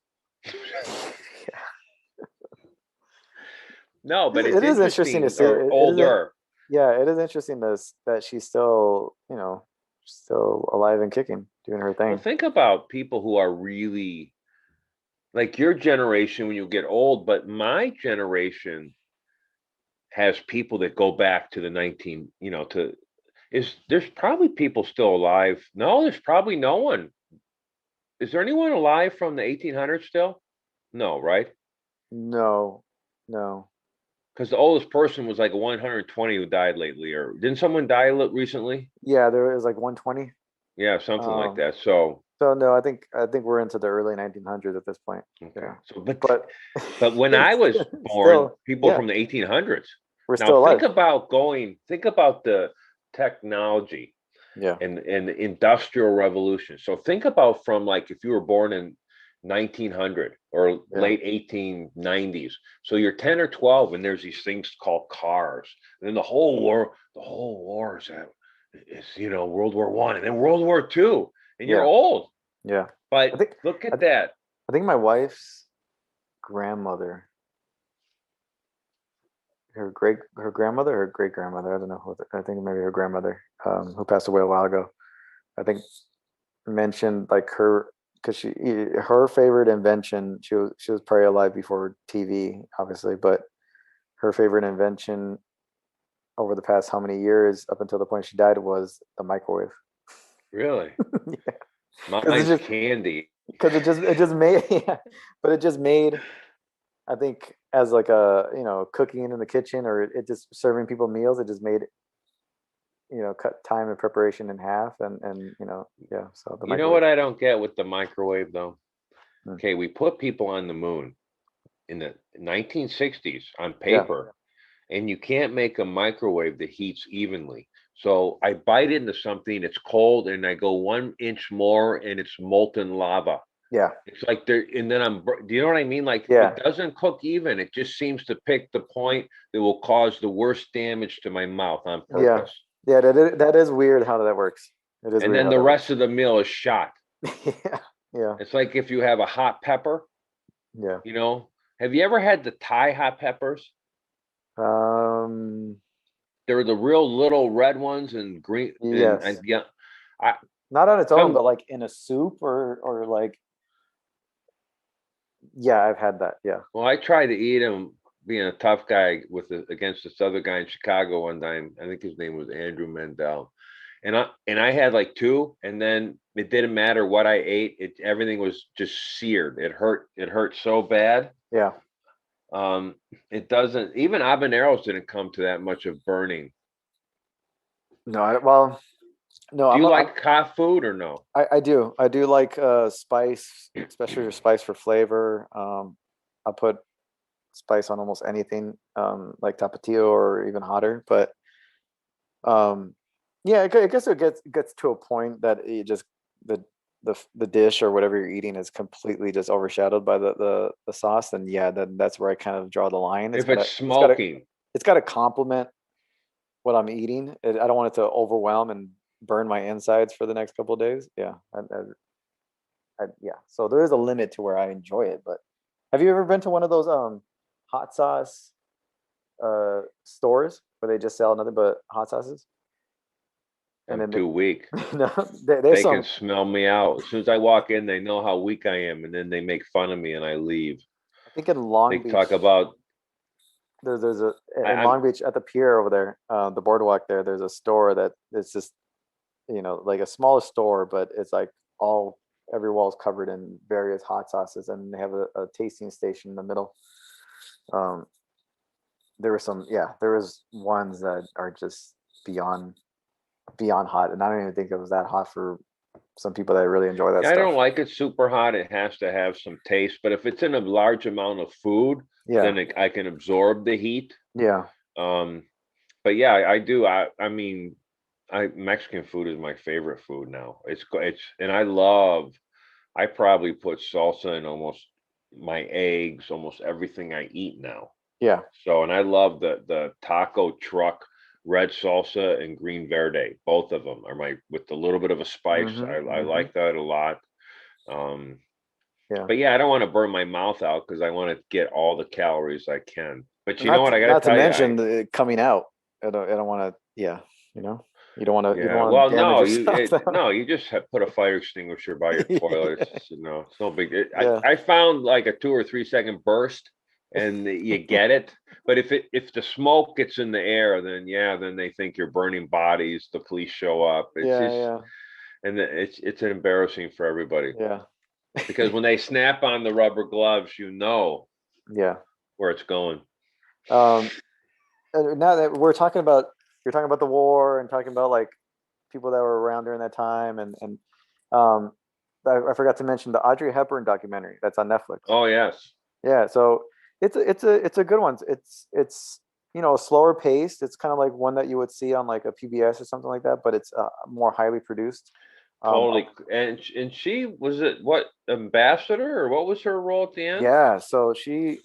No, but it's It is interesting to interesting, see. or older. Yeah, it is interesting that she's still, still alive and kicking, doing her Well, thing. think about people who are really like your generation when you get old, but my generation has people that go back to the 19, there's probably people still alive. No, there's probably no one. Is there anyone alive from the 1800s still? No, right? No, no. Because the oldest person was like 120 who died lately, or didn't someone die recently? Yeah, there was like 120. Yeah, something like Um, that. So, so no, I think we're into the early 1900s at this point. okay. Yeah, So, but but when I was born, still, people yeah, from the 1800s. we're Now still alive. think about the technology Yeah, and the industrial revolution. So think about from like if you were born in 1900 or yeah, late 1890s. So you're 10 or 12 and there's these things called cars. And then the whole war is World War One and then World War Two. And you're yeah, old. yeah. I But think look I, at that. I think my wife's grandmother, her grandmother, her great grandmother, I don't know I think maybe her grandmother, who passed away a while ago. I think mentioned like because her favorite invention. She was probably alive before TV, obviously, but her favorite invention over the past how many years up until the point she died was the microwave. Really? Yeah, because Mine's candy. it just made yeah, but it just made, I think, as like a, cooking in the kitchen, or it just serving people meals, it just made, cut time and preparation in half, and yeah, so the You know what microwave. I don't get with the microwave though? Hmm. Okay, we put people on the moon in the 1960s on Yeah, paper, and you can't make a microwave that heats evenly. So I bite into something, it's cold, and I go 1 inch more, and it's molten lava. yeah, It's like there, and then do you know what I mean? Like yeah, it doesn't cook even. It just seems to pick the point that will cause the worst damage to my mouth on yeah, purpose. yeah. That is weird how that works. It is And weird then how the that works. rest of the meal is shot. Yeah, yeah, It's like if you have a hot pepper, yeah. you know. Have you ever had the Thai hot peppers? Um, They're the real little red ones and green and yes, yeah. I not on its own, some but like in a soup, or like, yeah, I've had that. Yeah, well, I tried to eat them being a tough guy against this other guy in Chicago one time. I think his name was Andrew Mendel. And I had like two, and then it didn't matter what I ate, everything was just seared. It hurt so bad. yeah, It doesn't, even habaneros didn't come to that much of burning. No, well, no, Do you I'm like hot food or no? I do. I do like spice, especially your spice for flavor. I put spice on almost anything, like tapatio or even hotter. But yeah, I guess it gets to a point that you just the the dish or whatever you're eating is completely just overshadowed by the sauce. And yeah, then that's where I kind of draw the line. If it's It's gotta smoking, it's gotta complement what I'm eating. I don't want it to overwhelm and burn my insides for the next couple of days. Yeah, yeah. So there is a limit to where I enjoy it. But have you ever been to one of those hot sauce stores where they just sell nothing but hot sauces? And I'm then too weak. no, there's They can some. smell me out. As soon as I walk in, they know how weak I am, and then they make fun of me and I leave. I think in They Long talk Beach, about there's a in I'm Long Beach at the pier over there, the boardwalk there. There's a store that it's just like a smaller store, but it's like all every wall is covered in various hot sauces, and they have a tasting station in the middle. Um, there were some, yeah, there was ones that are just beyond hot, and I don't even think it was that hot for some people that really enjoy that I stuff. don't like it super hot. It has to have some taste, but if it's in a large amount of food, Yeah, then I can absorb the heat. yeah, Um, but yeah, I do. I mean, I Mexican food is my favorite food now. And I probably put salsa in almost my eggs, almost everything I eat now. yeah. So, and I love the taco truck, red salsa and green verde. Both of them are with a little bit of a spice. Hmm, I hmm. like that a lot. Um, Yeah. but yeah, I don't want to burn my mouth out because I want to get all the calories I can. But you know Not what? I got to not to tell you, mention the coming out. I don't want to. Yeah, you don't yeah. want Well, to damage no, yourself. you just put a fire extinguisher by your toilet. It's no big. Yeah, I found like a 2 or 3 second burst, and you get it. But if the smoke gets in the air, then yeah, then they think you're burning bodies. The police show up. It's yeah, just, yeah, and it's embarrassing for everybody yeah, because when they snap on the rubber gloves, you know yeah. where it's going. Um, and now that you're talking about the war and talking about like people that were around during that time, and um, I forgot to mention the Audrey Hepburn documentary that's on Netflix. Oh yes. Yeah, so it's a good one. It's slower paced. It's kind of like one that you would see on like a PBS or something like that, but it's more highly produced. Um, Totally. And she was it what ambassador or what was her role at the end? yeah, so she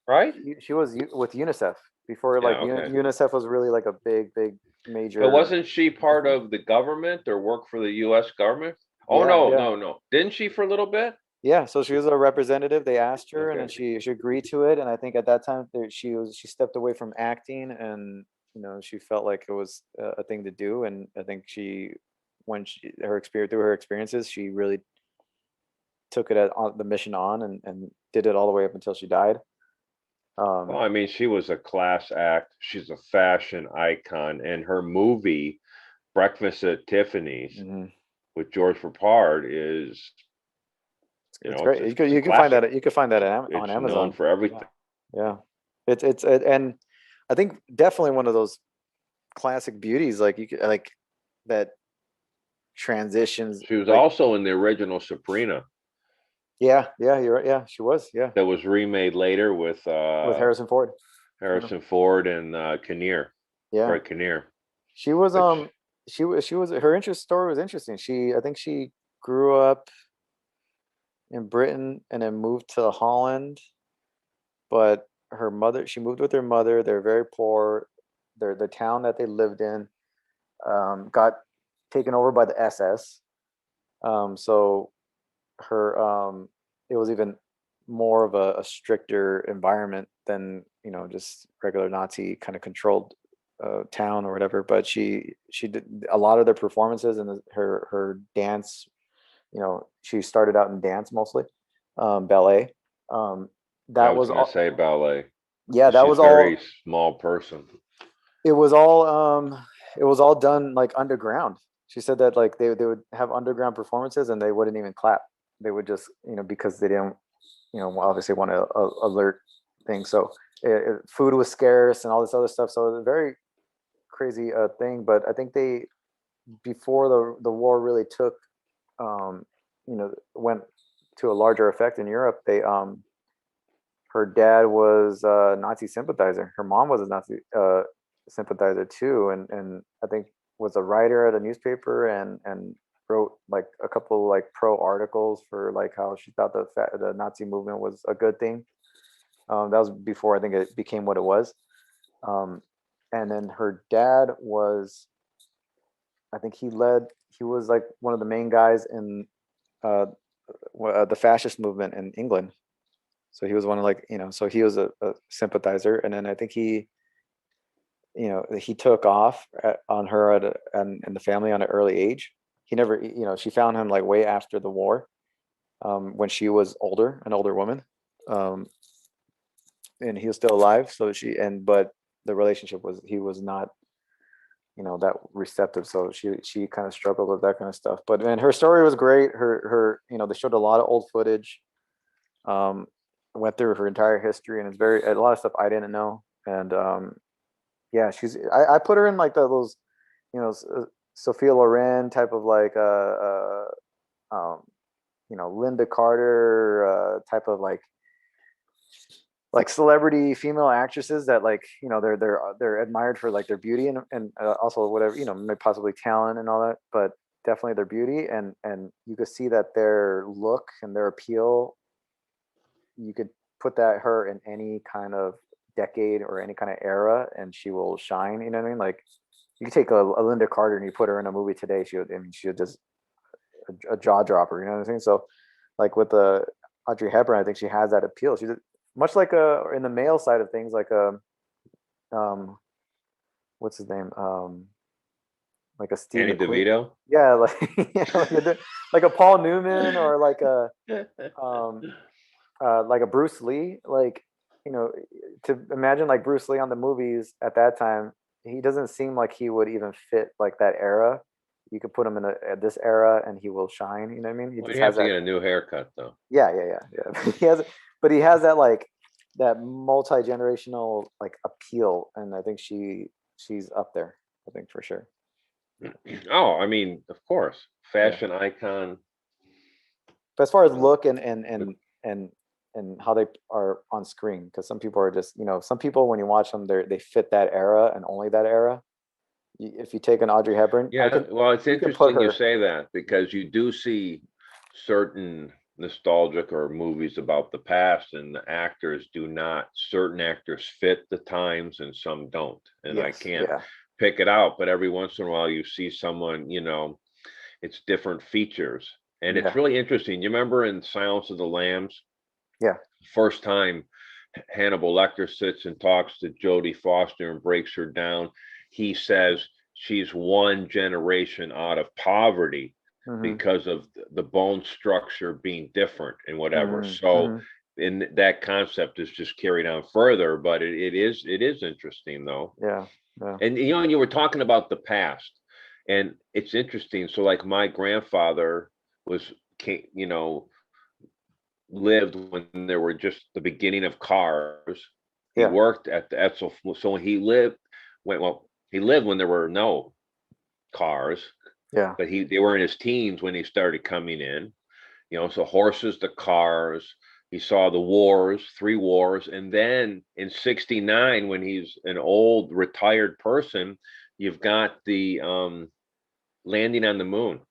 Right? she was with UNICEF before like Yeah, okay. UNICEF was really like a big But major. wasn't she part of the government or work for the US government? Oh Yeah, no, yeah. no, no. Didn't she for a little bit? Yeah, so she was a representative. They asked her, and then Okay. she agreed to it. And I think at that time she stepped away from acting, and she felt like it was a thing to do. And I think when her experience through her experiences, she really took it on the mission on, and did it all the way up until she died. Well, Um, I mean, she was a class act. She's a fashion icon, and her movie Breakfast at Tiffany's mhm. with George Papard is, It's great. it's a You could find classic. that on It's known Amazon. for everything. Yeah, and I think definitely one of those classic beauties, like you could like that transitions She was like. also in the original Sabrina Yeah, yeah, you're right. Yeah, she was. Yeah, that was remade later with with Harrison Ford. Yeah, Harrison Ford and Kinnear, yeah. Greg Kinnear. She was Which she was her interest story was interesting. I think she grew up in Britain and then moved to Holland, but she moved with her mother. They're very poor. The town that they lived in got taken over by the SS. So her it was even more of a stricter environment than just regular Nazi kind of controlled town or whatever. But she did a lot of their performances, and her dance. She started out in dance mostly, ballet. Um, I that was was gonna all. say ballet. Yeah, that She's was very all. small person. It was all. It was all done like underground. She said that like they would have underground performances, and they wouldn't even clap. They would just because they didn't obviously want to alert thing. So food was scarce and all this other stuff. So it was a very crazy thing. But I think they, before the war really took, went to a larger effect in Europe, they her dad was a Nazi sympathizer. Her mom was a Nazi sympathizer too, and I think was a writer at a newspaper and wrote like a couple like pro articles for like how she thought the Nazi movement was a good thing. That was before I think it became what it was. And then her dad was, I think he was like one of the main guys in the fascist movement in England. So he was one of like, so he was a sympathizer. And then I think he took off on her and the family on an early age. He never, she found him like way after the war, when she was an older woman. And he was still alive. So but the relationship he was not, that receptive. So she kind of struggled with that kind of stuff. But man, her story was great. Her, they showed a lot of old footage. Went through her entire history, and it's a lot of stuff I didn't know. And yeah, I put her in like those, Sophia Loren type of like Linda Carter type of like celebrity female actresses that like, they're admired for like their beauty and also whatever, possibly talent and all that, but definitely their beauty, and you could see that their look and their appeal, you could put her in any kind of decade or any kind of era and she will shine. You know what I mean? Like you could take a Linda Carter and you put her in a movie today, she would just a jaw dropper. You know what I'm saying? So like with the Audrey Hepburn, I think she has that appeal. She's much like in the male side of things, like what's his name? Like a Steve Danny McQueen. DeVito. Yeah, like a Paul Newman or like a Bruce Lee. Like, to imagine like Bruce Lee on the movies at that time, he doesn't seem like he would even fit like that era. You could put him in this era and he will shine. You know what I mean? He Well, just you have has to that. get a new haircut though. Yeah. But he has that like that multi-generational like appeal, and I think she's up there. I think for sure. Oh, I mean, of course, fashion icon. But as far as look and how they are on screen, because some people are just, some people when you watch them, they fit that era and only that era. If you take an Audrey Hepburn, Yeah, well, it's interesting you her. say that because you do see certain nostalgic or movies about the past, and the actors do not. Certain actors fit the times and some don't, and I can't pick it out. But every once in a while, you see someone, it's different features, and it's really interesting. You remember in Silence of the Lambs? Yeah. First time Hannibal Lecter sits and talks to Jodie Foster and breaks her down. He says she's one generation out of poverty because of the bone structure being different and whatever. So in that concept is just carried on further, but it is interesting though. Yeah. And you were talking about the past, and it's interesting. So like my grandfather lived when there were just the beginning of cars. He worked at the Etzel. So he lived when there were no cars. Yeah. But they were in his teens when he started coming in. So horses to cars. He saw the 3 wars. And then in 69, when he's an old retired person, you've got the landing on the moon.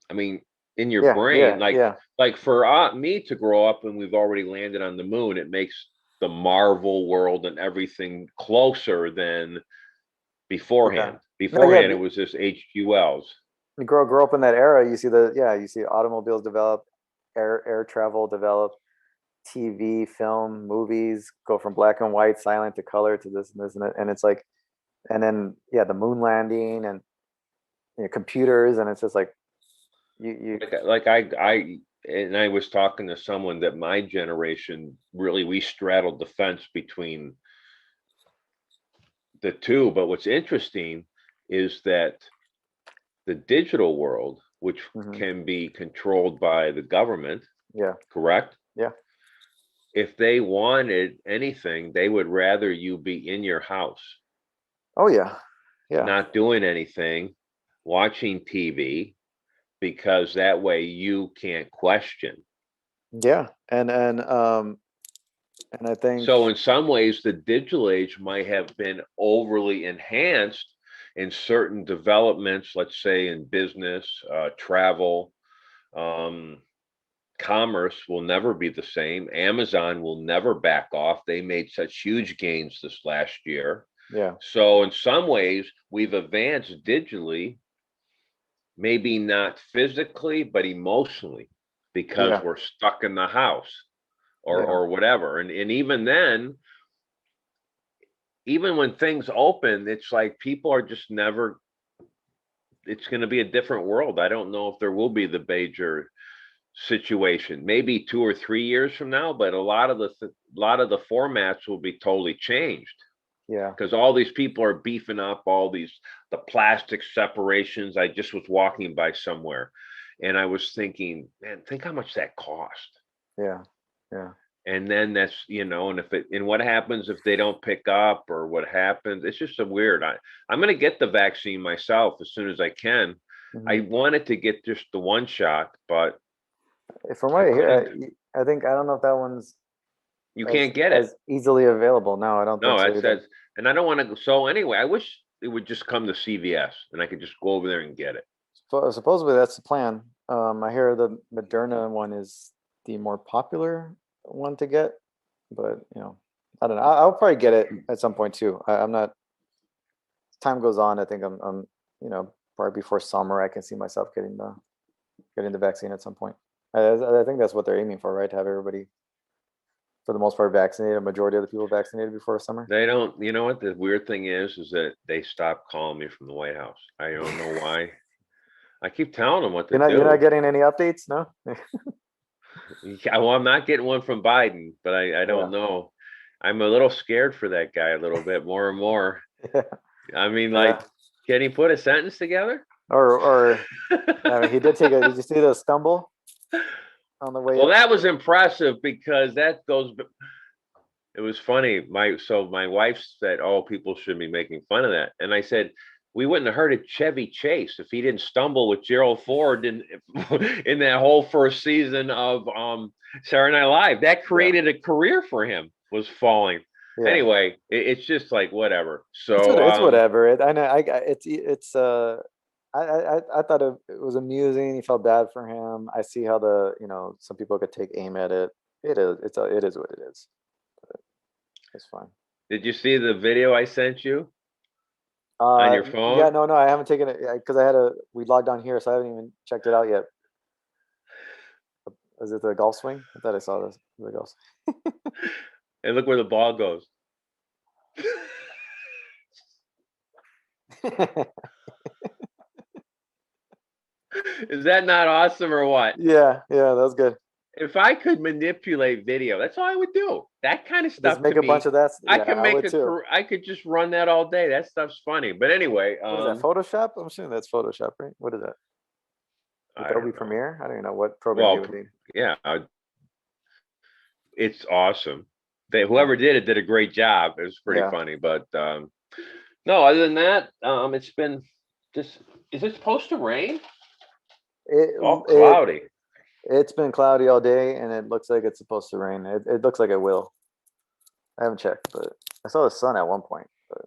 I mean, in your brain, like for me to grow up and we've already landed on the moon, it makes the Marvel world and everything closer than beforehand. Beforehand, it was just H.G. Wells. You grow up in that era, you see automobiles develop, air travel develop, TV, film, movies go from black and white, silent to color to this and this and it's like, and then the moon landing and computers, and it's just like I was talking to someone that my generation really, we straddled the fence between the two. But what's interesting is that the digital world, which can be controlled by the government, correct? Yeah. if they wanted anything, they would rather you be in your house, Oh yeah, yeah, not doing anything, watching TV, because that way you can't question. yeah, and I think So in some ways, the digital age might have been overly enhanced in certain developments, let's say in business, travel, um, commerce will never be the same. Amazon will never back off. They made such huge gains this last year. yeah, So in some ways, we've advanced digitally, maybe not physically, but emotionally, because yeah, we're stuck in the house yeah, or whatever. And even then, even when things open, it's like people are just never, it's going to be a different world. I don't know if there will be the major situation, maybe 2 or 3 years from now, but a lot of the formats will be totally changed, yeah, because all these people are beefing up all these the plastic separations. I just was walking by somewhere and I was thinking, man, think how much that cost. yeah, yeah. And then that's, and if it, and what happens if they don't pick up, or what happens? It's just a weird. I'm going to get the vaccine myself as soon as I can. I Mhm. wanted to get just the one shot, but From I what I couldn't. hear, I think I don't know if that one's You as can't get it. as easily available. No, I don't No, think so it either. says, and I don't want to go. So anyway, I wish it would just come to CVS and I could just go over there and get it. Supposedly that's the plan. I hear the Moderna one is the more popular one to get, but I don't know. I'll probably get it at some point too. I'm not. As time goes on, I think I'm, probably before summer, I can see myself getting the vaccine at some point. I think that's what they're aiming for, right? To have everybody, for the most part, vaccinated, a majority of the people vaccinated before summer. They don't, you know what the weird thing is that they stopped calling me from the White House. I don't know why. I keep telling them what to You're not do. getting any updates, no? Yeah, well, I'm not getting one from Biden, but I Yeah, don't know. I'm a little scared for that guy a little bit more and more. yeah, I mean, yeah. like, can he put a sentence together? Or I mean, he did take a. Did you see the stumble on the way Well, up? that was impressive because that goes. It was funny. My wife said, "Oh, people should be making fun of that," and I said, "We wouldn't have heard of Chevy Chase if he didn't stumble with Gerald Ford in that whole first season of Saturday Night Live. That Yeah, created a career for him. Was falling." yeah. Anyway, it's just like whatever. It's So it's whatever. I know. It's. I thought it was amusing. He felt bad for him. I see how some people could take aim at it. It is what it is. It's fine. did you see the video I sent you on your Yeah, phone? no, I haven't taken it because we logged on here, so I haven't even checked it out yet. Is it the golf swing? I thought I saw this. The golf And look where the ball goes. swing. Is that not awesome or what? Yeah, yeah, that was good. If I could manipulate video, that's all I would do. That kind of Just stuff to make a bunch me, of that. I Yeah, can I make would a too. career. I could just run that all day. That stuff's funny. But anyway, What is that? Photoshop? I'm assuming that's Photoshop, right? What is that? I Adobe don't know. Premiere? I don't even know what program you Well, would need. yeah, it's awesome. Yeah, Whoever did it did a great job. It was pretty yeah. funny. But no, other than that, it's been just. Is it supposed to rain? It It's all it cloudy. it's been cloudy all day, and it looks like it's supposed to rain. It looks like it will. I haven't checked, but I saw the sun at one point. But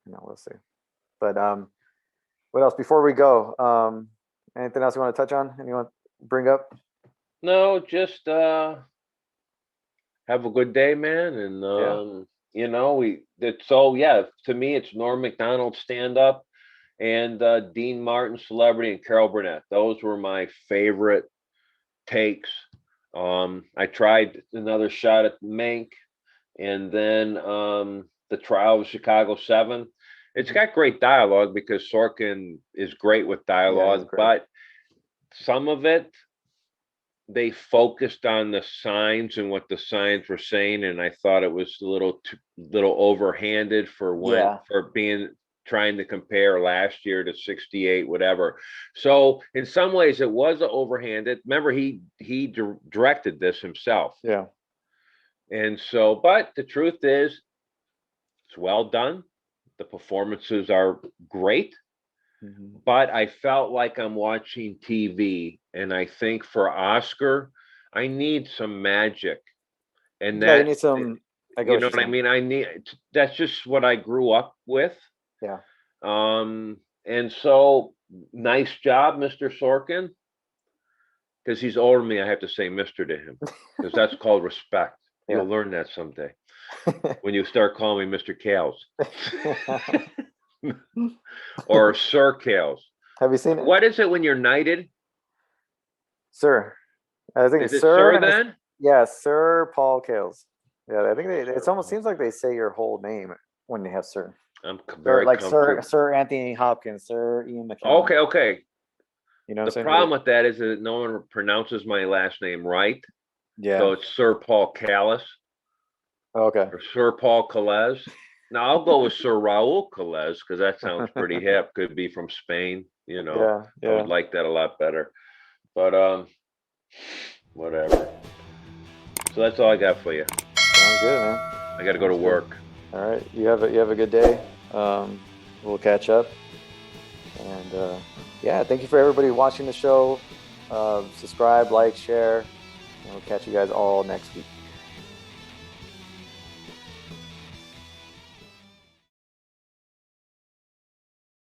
we'll see. But what else before we go? Anything else you want to touch on? Anyone bring up? No, just have a good day, man. And Yeah, yeah, to me it's Norm Macdonald stand up and Dean Martin celebrity and Carol Burnett. Those were my favorite takes. I tried another shot at Mank, and then the trial of Chicago 7. It's mhm. got great dialogue because Sorkin is great with Yeah, he's dialogue, great. but some of it they focused on the signs and what the signs were saying, and I thought it was a little overhanded Yeah, for being trying to compare last year to 68 whatever. So in some ways it was overhanded. Remember, he directed this himself, yeah, And so, but the truth is, it's well done. The performances are great, Mhm. but I felt like I'm watching TV. And I think for Oscar, I need some magic. And Yeah, you that, need some. I get you what know you're what I saying. mean? That's just what I grew up with. Yeah. And so nice job, Mr. Sorkin. Because he's older than me, I have to say Mr. to him. Because that's called respect. Yeah. You'll learn that someday. When you start calling me Mr. Kales or Sir Kales. Have you seen it, What is it when you're knighted? Sir? I think Is it's it Sir, Sir and it's then? yeah, Sir Paul Kales. Yeah, I think it Sir almost Paul. seems like they say your whole name when you have Sir. I'm Sir, very like comfortable. Sir Anthony Hopkins, Sir Ian McKellen. Okay. You know what The I'm saying? problem with that is that no one pronounces my last name right. Yeah. So it's Sir Paul Callis Okay. or Sir Paul Calez. Now I'll go with Sir Raul Calez because that sounds pretty hip. Could be from Spain, you know. Yeah. I Yeah. would like that a lot better. But whatever. So that's all I got for you. Sounds good, man. I got to go to Sounds good. work. All right. You have a good day. We'll catch up. And yeah, thank you for everybody watching the show. Subscribe, like, share, and we'll catch you guys all next week.